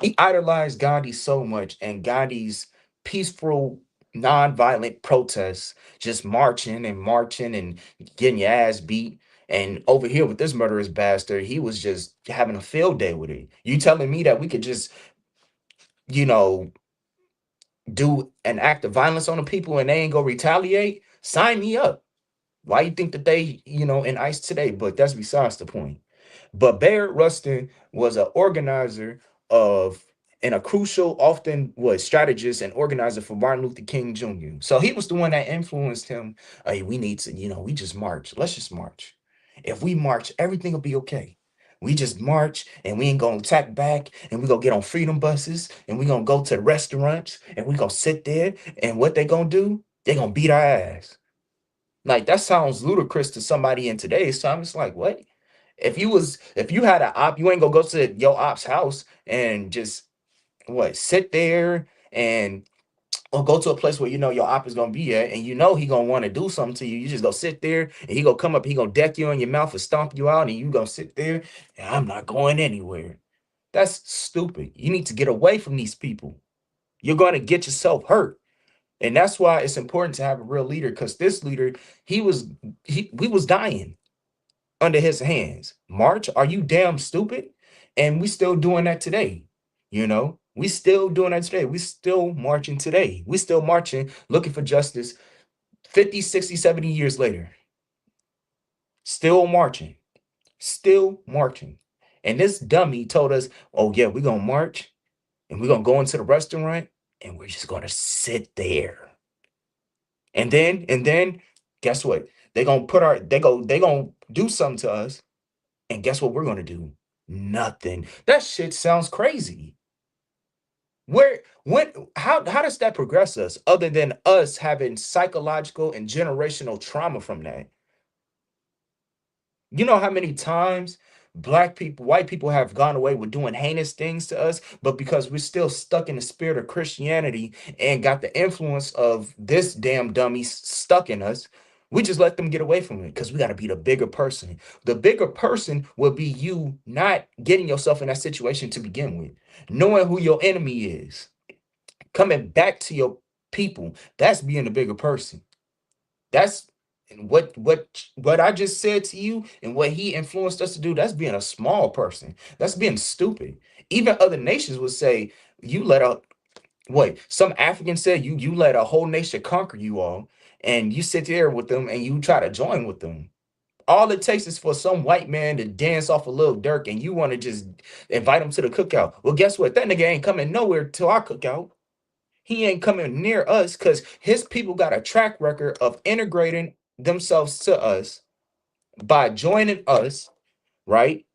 He idolized Gandhi so much, and Gandhi's peaceful, nonviolent protests, just marching and getting your ass beat. And over here with this murderous bastard, he was just having a field day with it. You telling me that we could just, you know, do an act of violence on the people and they ain't gonna retaliate? Sign me up. Why you think that they, in ICE today? But that's besides the point. But Bayard Rustin was an organizer of and a crucial, often was strategist and organizer for Martin Luther King Jr. So he was the one that influenced him. Hey, we need to, we just march. Let's just march. If we march, everything will be okay. We just march and we ain't gonna attack back and we gonna get on freedom buses and we gonna go to the restaurants and we gonna sit there and what they gonna do? They gonna beat our ass. Like that sounds ludicrous to somebody in today's time. It's like, what? If you had an op, you ain't gonna go to your op's house and just what sit there and or go to a place where you know your op is gonna be at and you know he gonna want to do something to you. You just go sit there and he gonna come up, he gonna deck you on your mouth and stomp you out, and you gonna sit there and I'm not going anywhere. That's stupid. You need to get away from these people. You're gonna get yourself hurt. And that's why it's important to have a real leader because this leader, he was we was dying under his hands. March, are you damn stupid? And we still doing that today. We still doing that today. We still marching today. We still marching, looking for justice 50, 60, 70 years later. Still marching. Still marching. And this dummy told us, oh yeah, we're gonna march and we're gonna go into the restaurant and we're just gonna sit there. And then guess what? They gonna do something to us. And guess what we're gonna do? Nothing. That shit sounds crazy. How does that progress us other than us having psychological and generational trauma from that? You know how many times black people, white people have gone away with doing heinous things to us, but because we're still stuck in the spirit of Christianity and got the influence of this damn dummy stuck in us, we just let them get away from it because we got to be the bigger person. The bigger person will be you not getting yourself in that situation to begin with, knowing who your enemy is, coming back to your people. That's being the bigger person. That's what I just said to you and what he influenced us to do. That's being a small person. That's being stupid. Even other nations would say you let a what some African said you let a whole nation conquer you all, and you sit there with them and you try to join with them. All it takes is for some white man to dance off a little Dirk, and you want to just invite him to the cookout. Well, guess what? That nigga ain't coming nowhere to our cookout. He ain't coming near us because his people got a track record of integrating themselves to us by joining us, right?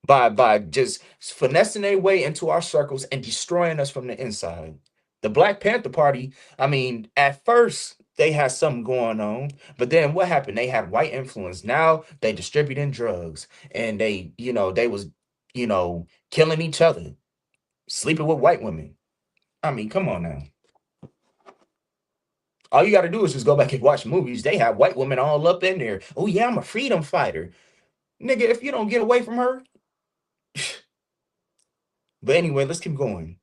By just finessing their way into our circles and destroying us from the inside. The Black Panther Party, I mean, at first they had something going on, but then what happened? They had white influence. Now they distributing drugs and they was, killing each other, sleeping with white women. I mean, come on now. All you got to do is just go back and watch movies. They have white women all up in there. Oh yeah, I'm a freedom fighter, nigga. If you don't get away from her, but anyway, let's keep going.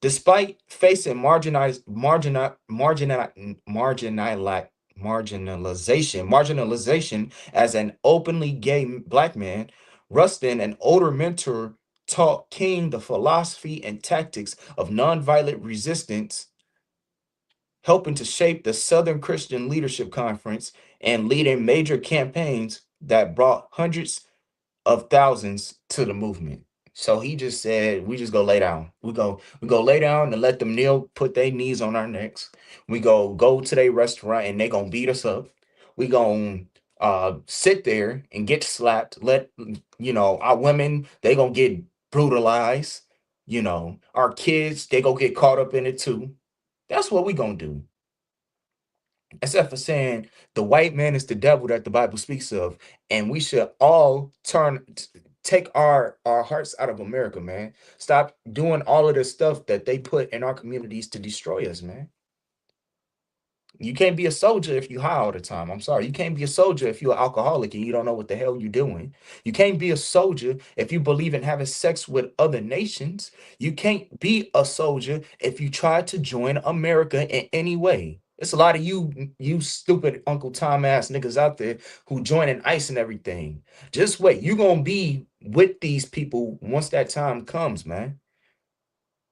Despite facing marginalization as an openly gay black man, Rustin, an older mentor, taught King the philosophy and tactics of nonviolent resistance, helping to shape the Southern Christian Leadership Conference and leading major campaigns that brought hundreds of thousands to the movement. So he just said, we just go lay down. We go lay down and let them kneel, put their knees on our necks. We go to their restaurant and they gonna beat us up. We gonna sit there and get slapped. Let our women, they gonna get brutalized. Our kids, they gonna get caught up in it too. That's what we gonna do. Except for saying the white man is the devil that the Bible speaks of, and we should all take our hearts out of America, man. Stop doing all of the stuff that they put in our communities to destroy us, man. You can't be a soldier if you high all the time. I'm sorry. You can't be a soldier if you're an alcoholic and you don't know what the hell you're doing. You can't be a soldier if you believe in having sex with other nations. You can't be a soldier if you try to join America in any way. It's a lot of you stupid Uncle Tom ass niggas out there who joining ICE and everything. Just wait. You're gonna be with these people once that time comes, man.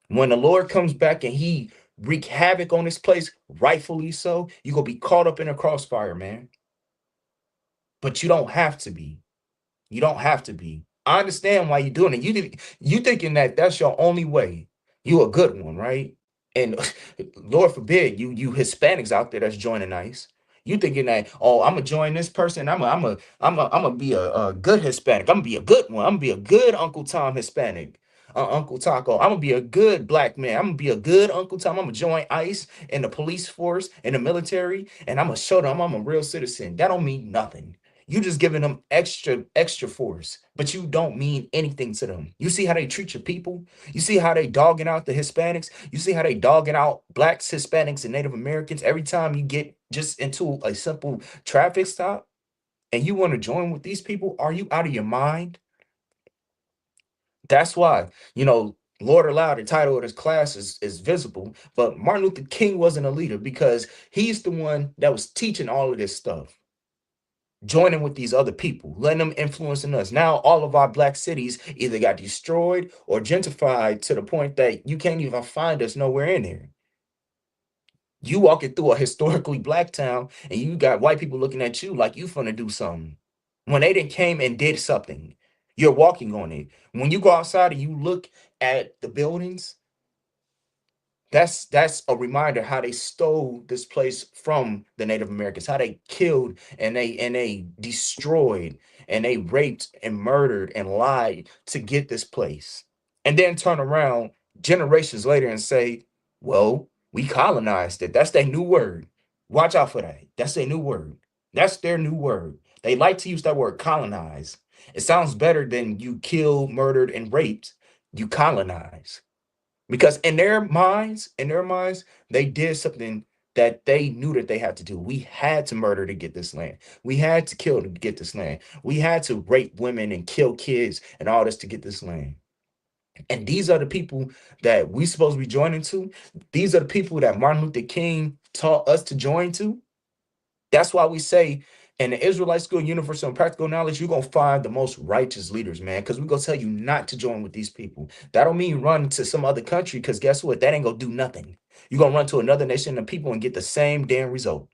When the Lord comes back and he wreak havoc on this place, rightfully so, you're gonna be caught up in a crossfire, man. But you don't have to be. You don't have to be. I understand why you're doing it. You thinking that that's your only way. You a good one, right? And Lord forbid you Hispanics out there that's joining ICE. You thinking that, oh, I'm gonna join this person. I'm gonna be a good Hispanic. I'm gonna be a good one. I'm gonna be a good Uncle Tom Hispanic. Uncle Taco. I'm gonna be a good black man. I'm gonna be a good Uncle Tom. I'm gonna join ICE and the police force and the military, and I'm gonna show them I'm a real citizen. That don't mean nothing. You just giving them extra force, but you don't mean anything to them. You see how they treat your people? You see how they dogging out the Hispanics? You see how they dogging out blacks, Hispanics, and Native Americans every time you get just into a simple traffic stop and you want to join with these people? Are you out of your mind? That's why, Lord allowed the title of this class is visible, but Martin Luther King wasn't a leader because he's the one that was teaching all of this stuff, joining with these other people, letting them influencing us. Now all of our black cities either got destroyed or gentrified to the point that you can't even find us nowhere in there. You walking through a historically black town and you got white people looking at you like you finna do something. When they didn't came and did something, you're walking on it. When you go outside and you look at the buildings, that's a reminder how they stole this place from the Native Americans, how they killed and they destroyed and they raped and murdered and lied to get this place. And then turn around generations later and say, well, we colonized it. That's their new word. Watch out for that. That's their new word. That's their new word. They like to use that word colonize. It sounds better than you killed, murdered, and raped. You colonize. Because in their minds, they did something that they knew that they had to do. We had to murder to get this land. We had to kill to get this land. We had to rape women and kill kids and all this to get this land. And these are the people that we supposed to be joining to. These are the people that Martin Luther King taught us to join to. That's why we say in the Israelite School, Universal and Practical Knowledge, you're gonna find the most righteous leaders, man. Because we're gonna tell you not to join with these people. That don't mean run to some other country, because guess what? That ain't gonna do nothing. You're gonna run to another nation of people and get the same damn result.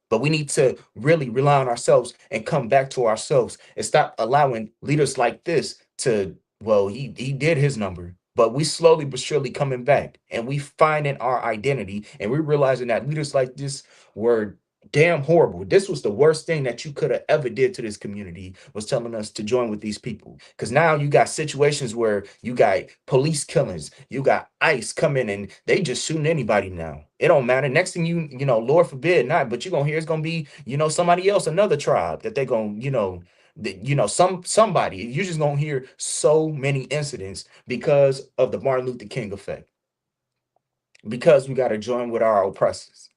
But we need to really rely on ourselves and come back to ourselves and stop allowing leaders like this to, well, he did his number. But we slowly but surely coming back and we finding our identity and we realizing that leaders like this were damn horrible. This was the worst thing that you could have ever did to this community, was telling us to join with these people. Because now you got situations where you got police killings, you got ICE coming and they just shooting anybody now. It don't matter. Next thing Lord forbid not, but you're gonna hear it's gonna be, somebody else, another tribe that they're gonna, somebody. You're just gonna hear so many incidents because of the Martin Luther King effect. Because we gotta join with our oppressors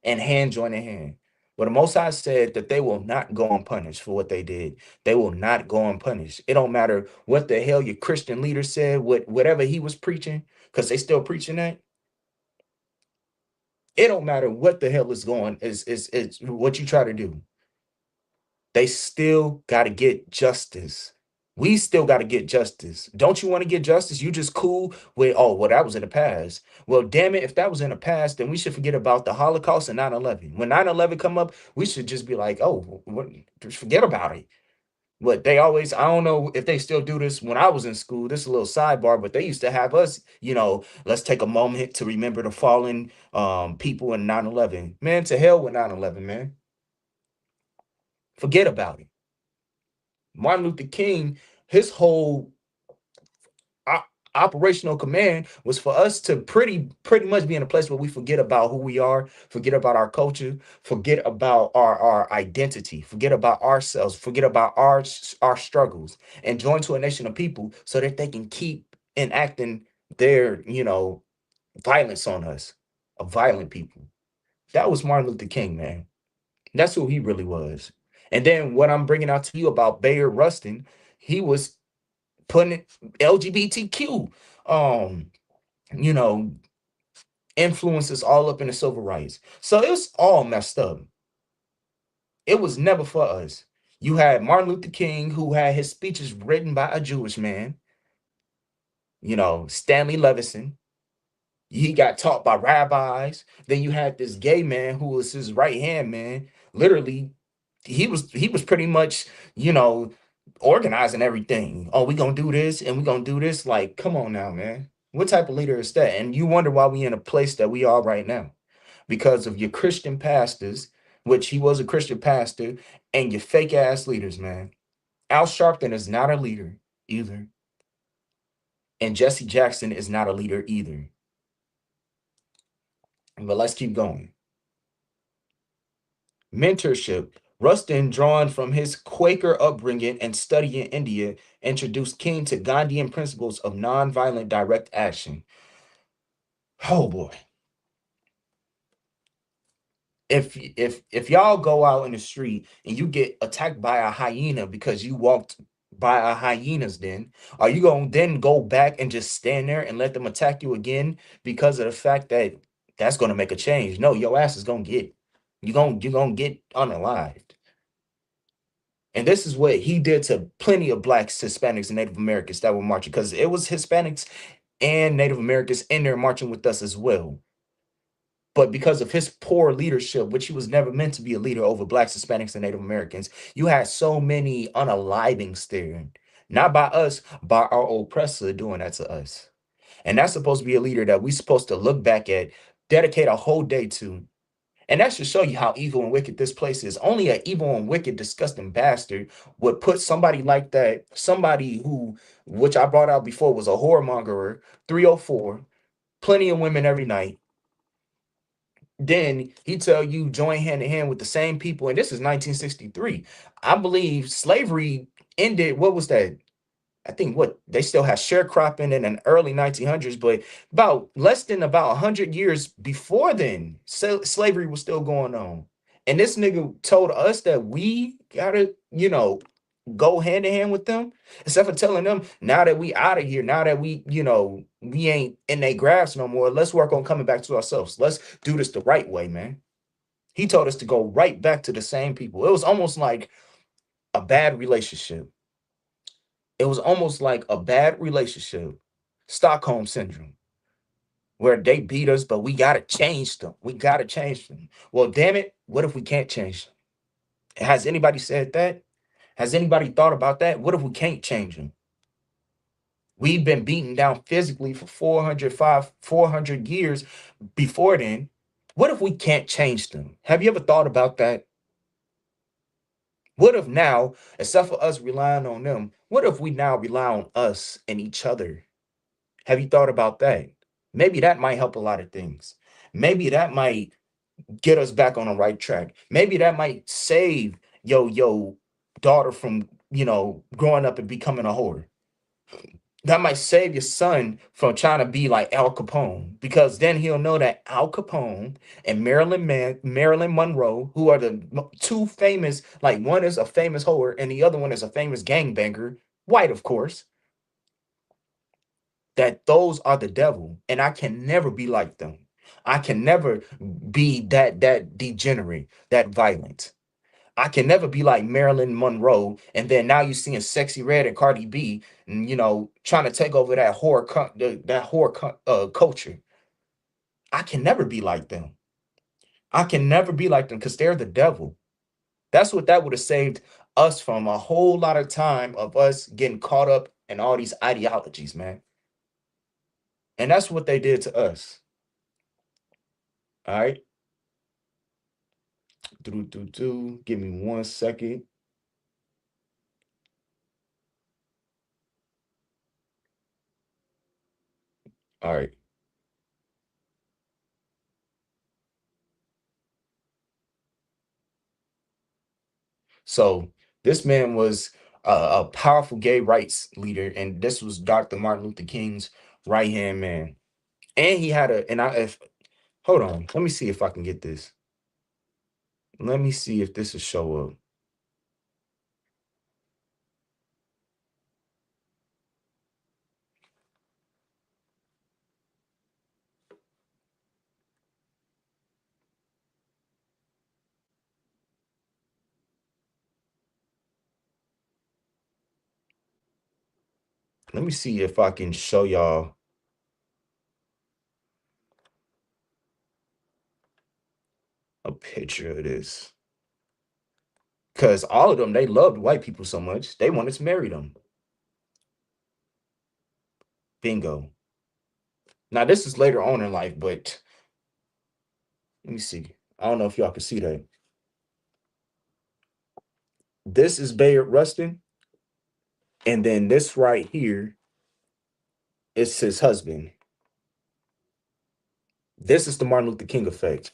and hand join in hand. Well, the Most High said that they will not go unpunished for what they did. They will not go unpunished. It don't matter what the hell your Christian leader said, whatever he was preaching, because they still preaching that. It don't matter what the hell is going is what you try to do. They still got to get justice. We still got to get justice. Don't you want to get justice? You just cool with, oh, well, that was in the past. Well, damn it, if that was in the past, then we should forget about the Holocaust and 9/11. When 9/11 come up, we should just be like, oh, what, just forget about it. What they always, I don't know if they still do this when I was in school. This is a little sidebar, but they used to have us, let's take a moment to remember the fallen people in 9/11. Man, to hell with 9/11, man. Forget about it. Martin Luther King, his whole operational command was for us to pretty much be in a place where we forget about who we are, forget about our culture, forget about our identity, forget about ourselves, forget about our struggles, and join to a nation of people so that they can keep enacting their violence on us, of violent people. That was Martin Luther King, man. That's who he really was. And then what I'm bringing out to you about Bayard Rustin, he was putting LGBTQ, um, you know, influences all up in the civil rights. So it was all messed up. It was never for us. You had Martin Luther King, who had his speeches written by a Jewish man, Stanley Levison. He got taught by rabbis. Then you had this gay man who was his right hand man. Literally, he was pretty much, you know, organizing everything. Oh, we gonna do this and we gonna do this. Like, come on now, man. What type of leader is that? And you wonder why we in a place that we are right now. Because of your Christian pastors, which he was a Christian pastor, and your fake ass leaders, man. Al Sharpton is not a leader either. And Jesse Jackson is not a leader either. But let's keep going. Mentorship. Rustin, drawn from his Quaker upbringing and study in India, introduced King to Gandhian principles of nonviolent direct action. Oh boy. If y'all go out in the street and you get attacked by a hyena because you walked by a hyena's den, are you gonna then go back and just stand there and let them attack you again because of the fact that that's gonna make a change? No, your ass is gonna get you're gonna get unalived. And this is what he did to plenty of blacks, Hispanics, and Native Americans that were marching, because it was Hispanics and Native Americans in there marching with us as well. But because of his poor leadership, which he was never meant to be a leader over blacks, Hispanics, and Native Americans, you had so many unalivings there. Not by us, by our oppressor doing that to us. And that's supposed to be a leader that we're supposed to look back at, dedicate a whole day to. And that should show you how evil and wicked this place is. Only an evil and wicked, disgusting bastard would put somebody like that, somebody who, which I brought out before, was a whoremongerer, 304, plenty of women every night. Then he tell you join hand in hand with the same people. And this is 1963. I believe slavery ended. What was that? I think what they still had sharecropping in the early 1900s, but about 100 years before then, slavery was still going on. And this nigga told us that we gotta, go hand in hand with them, except for telling them now that we out of here, now that we ain't in their grasp no more. Let's work on coming back to ourselves. Let's do this the right way, man. He told us to go right back to the same people. It was almost like a bad relationship. It was almost like a bad relationship, Stockholm syndrome, where they beat us, but we gotta change them. We gotta change them. Well, damn it, what if we can't change them? Has anybody said that? Has anybody thought about that? What if we can't change them? We've been beaten down physically for 400 years before then. What if we can't change them? Have you ever thought about that? What if now, except for us relying on them, what if we now rely on us and each other? Have you thought about that? Maybe that might help a lot of things. Maybe that might get us back on the right track. Maybe that might save your daughter from, growing up and becoming a whore. That might save your son from trying to be like Al Capone, because then he'll know that Al Capone and Marilyn Monroe, who are the two famous, like one is a famous whore and the other one is a famous gangbanger, white of course, that those are the devil, and I can never be like them. I can never be that degenerate, that violent. I can never be like Marilyn Monroe, and then now you're seeing Sexy Red and Cardi B, and trying to take over that culture. I can never be like them. I can never be like them because they're the devil. That's what that would have saved us from a whole lot of time of us getting caught up in all these ideologies, man. And that's what they did to us. All right. Do. Give me 1 second. All right. So this man was a powerful gay rights leader, and this was Dr. Martin Luther King's right hand man. And he had a, and I, if hold on, let me see if I can get this. Let me see if this will show up. Let me see if I can show y'all a picture of this. Because all of them, they loved white people so much, they wanted to marry them. Bingo. Now, this is later on in life, but let me see. I don't know if y'all can see that. This is Bayard Rustin, and then this right here is his husband. This is the Martin Luther King effect.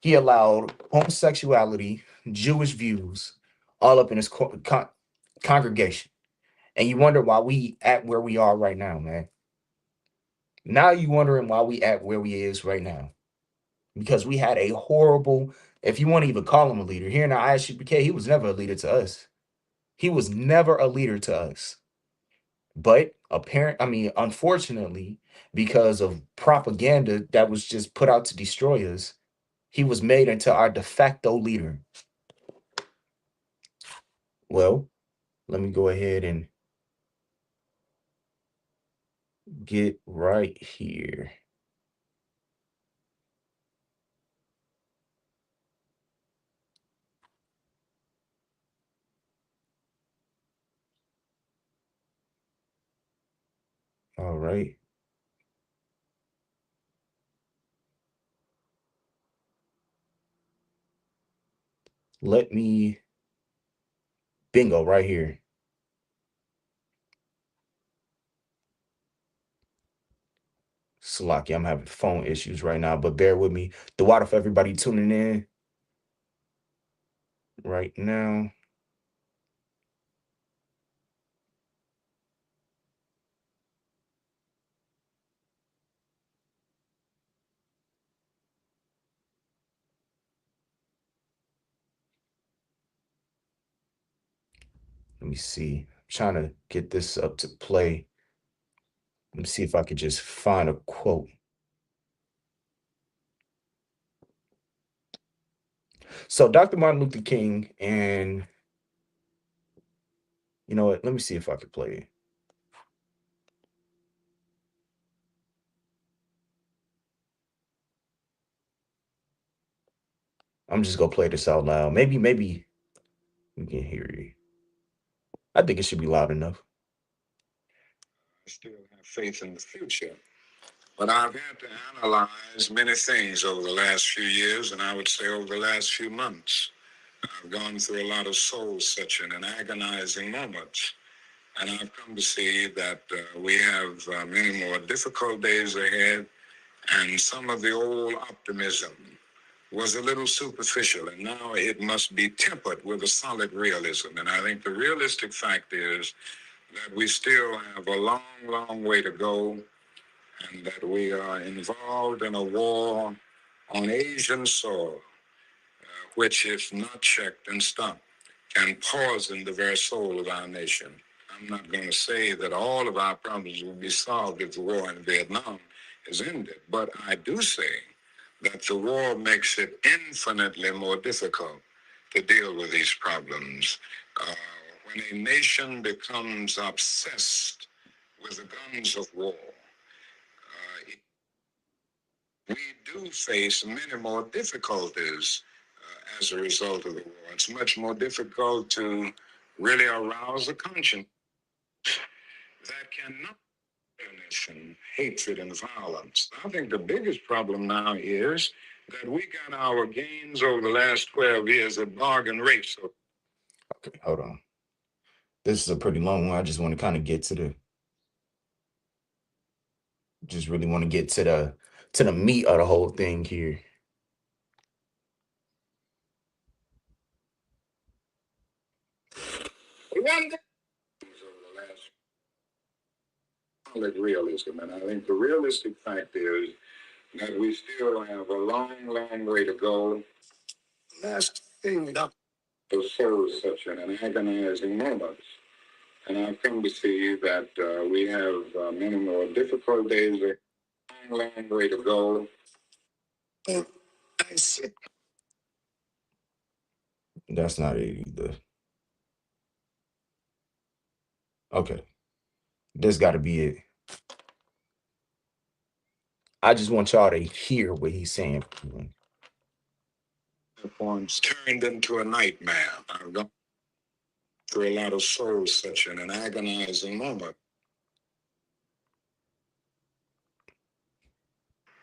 He allowed homosexuality, Jewish views, all up in his congregation. And you wonder why we at where we are right now, man. Now you wondering why we at where we is right now. Because we had a horrible, if you want to even call him a leader, here in the ISUPK, he was never a leader to us. He was never a leader to us. But unfortunately, because of propaganda that was just put out to destroy us, he was made into our de facto leader. Well, let me go ahead and get right here. All right. Let me, bingo, right here. Slocky, I'm having phone issues right now, but bear with me. The water for everybody tuning in right now. Let me see. I'm trying to get this up to play. Let me see if I could just find a quote. So Dr. Martin Luther King, and you know what? Let me see if I could play it. I'm just gonna play this out loud. Maybe you can hear it. I think it should be loud enough. I still have faith in the future. But I've had to analyze many things over the last few years, and I would say over the last few months. I've gone through a lot of soul searching and agonizing moments. And I've come to see that we have many more difficult days ahead, and some of the old optimism was a little superficial, and now it must be tempered with a solid realism. And I think the realistic fact is that we still have a long, long way to go, and that we are involved in a war on Asian soil, which, if not checked and stopped, can poison the very soul of our nation. I'm not going to say that all of our problems will be solved if the war in Vietnam is ended, but I do say that the war makes it infinitely more difficult to deal with these problems. Uh, when a nation becomes obsessed with the guns of war, we do face many more difficulties as a result of the war. It's much more difficult to really arouse a conscience that cannot definition, hatred, and violence. I think the biggest problem now is that we got our gains over the last 12 years at bargain rates. Okay, hold on. This is a pretty long one. I just want to kind of get to the, just really want to get to the meat of the whole thing here. One thing over the last solid realism, and I think the realistic fact is that we still have a long, long way to go. Last thing that was such an agonizing moment. And I've come to see that we have many more difficult days, a long, long way to go. But I said, That's not it either. Okay, this got to be it. I just want y'all to hear what he's saying. once turned into a nightmare. I've gone through a lot of soul such an agonizing moment.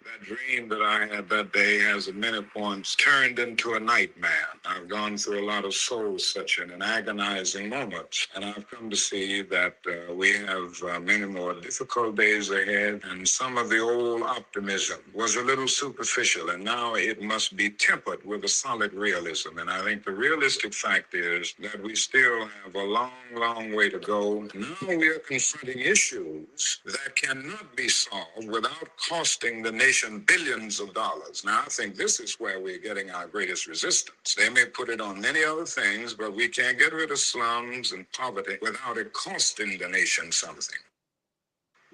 That dream that I had that day has at many points turned into a nightmare. I've gone through a lot of soul searching and agonizing moments, and I've come to see that we have many more difficult days ahead, and some of the old optimism was a little superficial, and now it must be tempered with a solid realism. And I think the realistic fact is that we still have a long, long way to go. Now we are confronting issues that cannot be solved without costing the nation billions of dollars. Now, I think this is where we're getting our greatest resistance. They may put it on many other things, but we can't get rid of slums and poverty without it costing the nation something.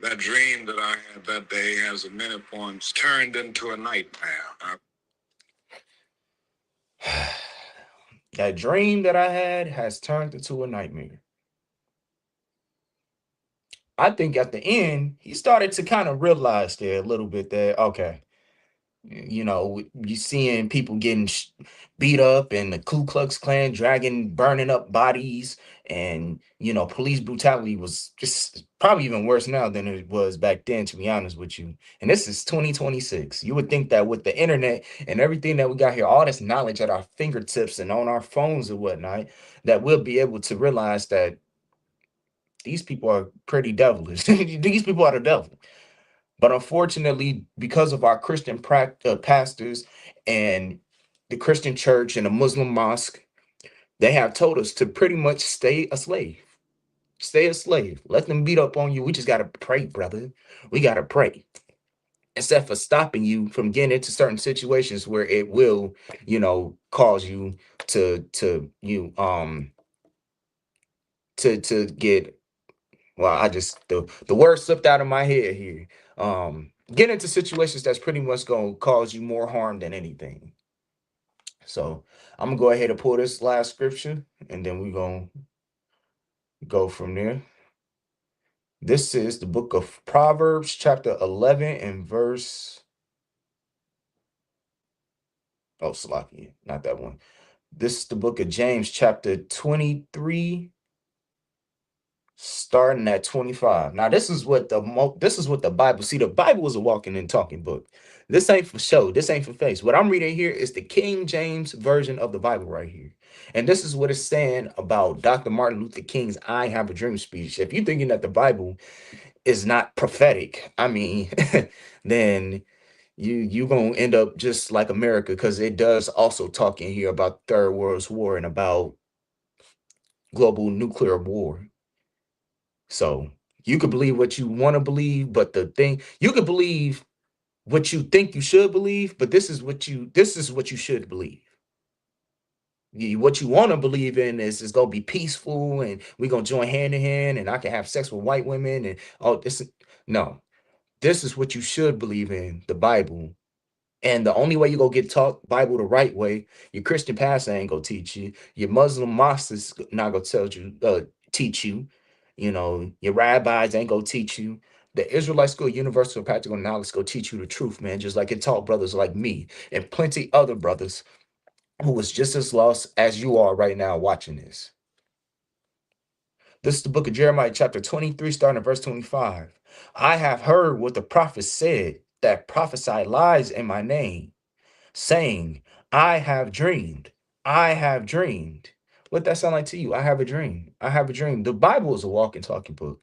That dream that I had that day has at many points turned into a nightmare. That dream that I had has turned into a nightmare. I think at the end, he started to kind of realize there a little bit that, okay, you know, you seeing people getting beat up and the Ku Klux Klan dragging, burning up bodies, and you know, police brutality was just probably even worse now than it was back then, to be honest with you. And this is 2026. You would think that with the internet and everything that we got here, all this knowledge at our fingertips and on our phones and whatnot, that we'll be able to realize that these people are pretty devilish. These people are the devil. But unfortunately, because of our Christian pastors and the Christian church and the Muslim mosque, they have told us to pretty much stay a slave. Stay a slave. Let them beat up on you. We just got to pray, brother. We got to pray. Instead for stopping you from getting into certain situations where it will, you know, cause you to get, well, I just the word slipped out of my head here. Get into situations that's pretty much gonna cause you more harm than anything. So I'm gonna go ahead and pull this last scripture, and then we're gonna go from there. This is the book of Proverbs, chapter 11, and verse. Oh, Salaki, not that one. This is the book of James, chapter 23, starting at 25. Now this is what this is what the Bible, see, the Bible is a walking and talking book. This ain't for show, this ain't for face. What I'm reading here is the King James version of the Bible right here. And this is what it's saying about Dr. Martin Luther King's I Have a Dream speech. If you're thinking that the Bible is not prophetic, I mean, then you gonna end up just like America, because it does also talk in here about Third World War and about global nuclear war. So you could believe what you want to believe, but the thing you could believe what you think you should believe, but this is what you should believe. What you want to believe in is gonna be peaceful, and we're gonna join hand in hand, and I can have sex with white women, and oh, no, this is what you should believe in, the Bible. And the only way you gonna get taught Bible the right way, your Christian pastor ain't gonna teach you. Your Muslim mosque is not gonna teach you. Your rabbis ain't gonna teach you. The Israelite School of Universal Practical Knowledge go teach you the truth, man. Just like it taught brothers like me and plenty other brothers who was just as lost as you are right now watching this. This is the book of Jeremiah, chapter 23, starting at verse 25. I have heard what the prophets said that prophesy lies in my name, saying, I have dreamed. I have dreamed. What that sound like to you? I have a dream. I have a dream. The Bible is a walking, talking book.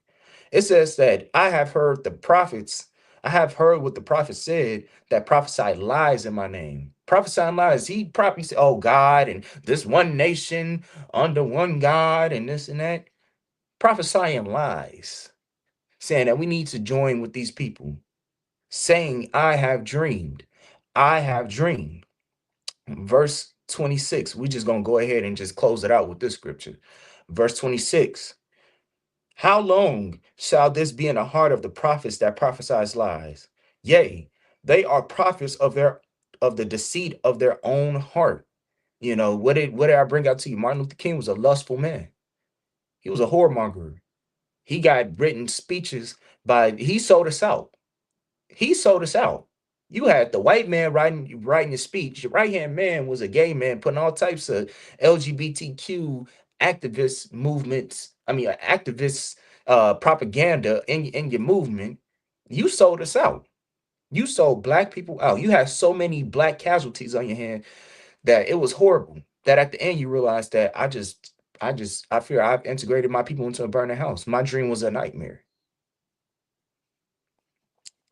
It says that I have heard what the prophet said that prophesied lies in my name. Prophesying lies. He probably said, oh God, and this one nation under one God, and this and that. Prophesying lies, saying that we need to join with these people, saying, I have dreamed. I have dreamed. Verse 26. We're just going to go ahead and just close it out with this scripture. Verse 26. How long shall this be in the heart of the prophets that prophesies lies? Yea, they are prophets of the deceit of their own heart. What did I bring out to you? Martin Luther King was a lustful man. He was a whoremonger. He got written speeches he sold us out. He sold us out. You had the white man writing your speech. Your right hand man was a gay man putting all types of LGBTQ activist movements. I mean, activist propaganda in your movement. You sold us out. You sold black people out. You had so many black casualties on your hand that it was horrible. That at the end you realized that I fear I've integrated my people into a burning house. My dream was a nightmare.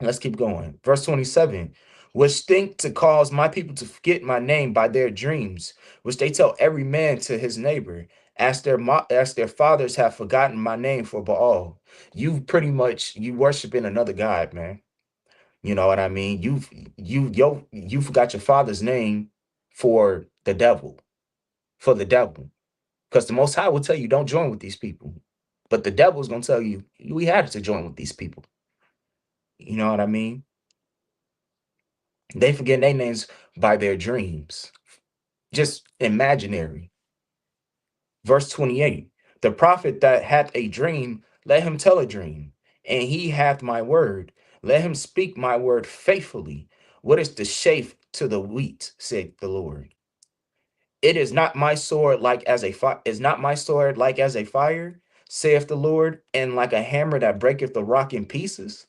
Let's keep going. Verse 27, which think to cause my people to forget my name by their dreams, which they tell every man to his neighbor, as their fathers have forgotten my name for Baal. You worshiping another god, man. You know what I mean? You forgot your father's name for the devil, for the devil. Because the Most High will tell you don't join with these people. But the devil's gonna tell you we had to join with these people. You know what I mean? They forget their names by their dreams, just imaginary. Verse 28, the prophet that hath a dream, let him tell a dream, and he hath my word. Let him speak my word faithfully. What is the chaff to the wheat, said the Lord. It is not my sword like as a is not my sword like as a fire, saith the Lord, and like a hammer that breaketh the rock in pieces.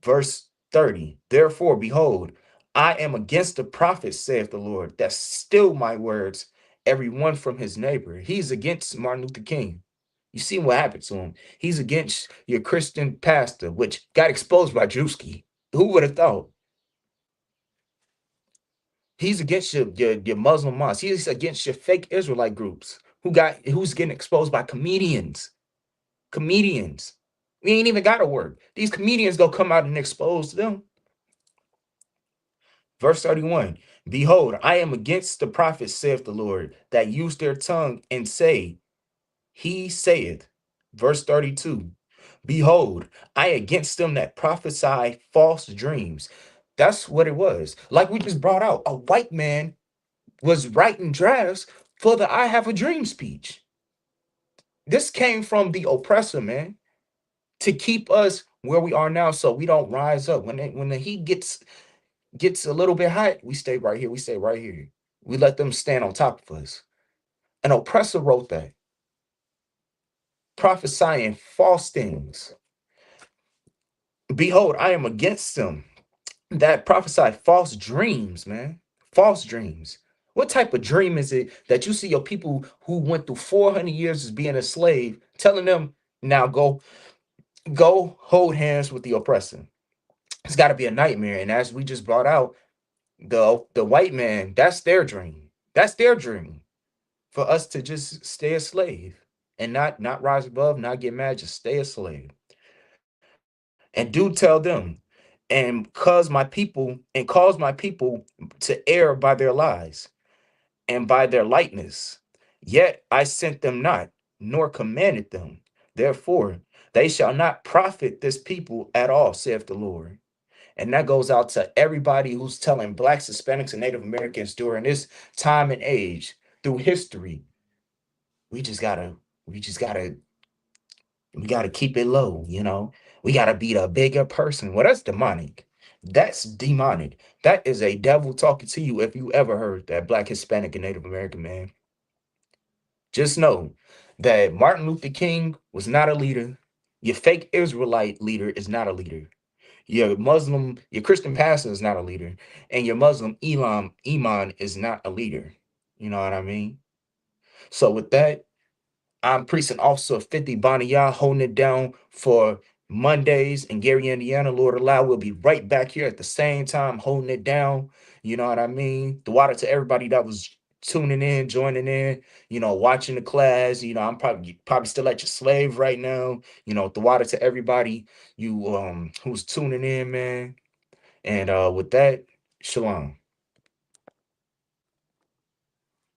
Verse 30, therefore, behold, I am against the prophets, saith the Lord, that steal my words, every one from his neighbor. He's against Martin Luther King. You see what happened to him. He's against your Christian pastor, which got exposed by Drewski. Who would have thought? He's against your Muslim mosques. He's against your fake Israelite groups who's getting exposed by comedians. Comedians. We ain't even gotta work. These comedians gonna come out and expose them. Verse 31, behold, I am against the prophets, saith the Lord, that use their tongue and say, he saith. Verse 32, behold, I against them that prophesy false dreams. That's what it was. Like we just brought out, a white man was writing drafts for the I have a dream speech. This came from the oppressor, man, to keep us where we are now so we don't rise up. When the heat gets a little bit hot, we stay right here. We stay right here. We let them stand on top of us. An oppressor wrote that, prophesying false things. Behold, I am against them that prophesy false dreams, man. False dreams. What type of dream is it that you see your people who went through 400 years as being a slave telling them, now go hold hands with the oppressor? It's got to be a nightmare. And as we just brought out, the white man, that's their dream. That's their dream, for us to just stay a slave and not rise above, not get mad, just stay a slave. And do tell them, and cause my people to err by their lies and by their lightness. Yet I sent them not, nor commanded them. Therefore, they shall not profit this people at all, saith the Lord. And that goes out to everybody who's telling blacks, Hispanics, and Native Americans during this time and age, through history, we just gotta, we just gotta, we gotta keep it low, you know. We gotta be the bigger person. Well, that's demonic. That's demonic. That is a devil talking to you if you ever heard that black, Hispanic, and Native American man. Just know that Martin Luther King was not a leader. Your fake Israelite leader is not a leader. Your Christian pastor is not a leader, and your Muslim imam is not a leader. You know what I mean? So with that, I'm Precinct Officer 50 Bonilla holding it down for Mondays in Gary, Indiana. Lord allow, we'll be right back here at the same time holding it down. You know what I mean? The water to everybody that was tuning in, joining in, watching the class. I'm probably still at your slave right now. The water to everybody you who's tuning in, man. And with that, shalom.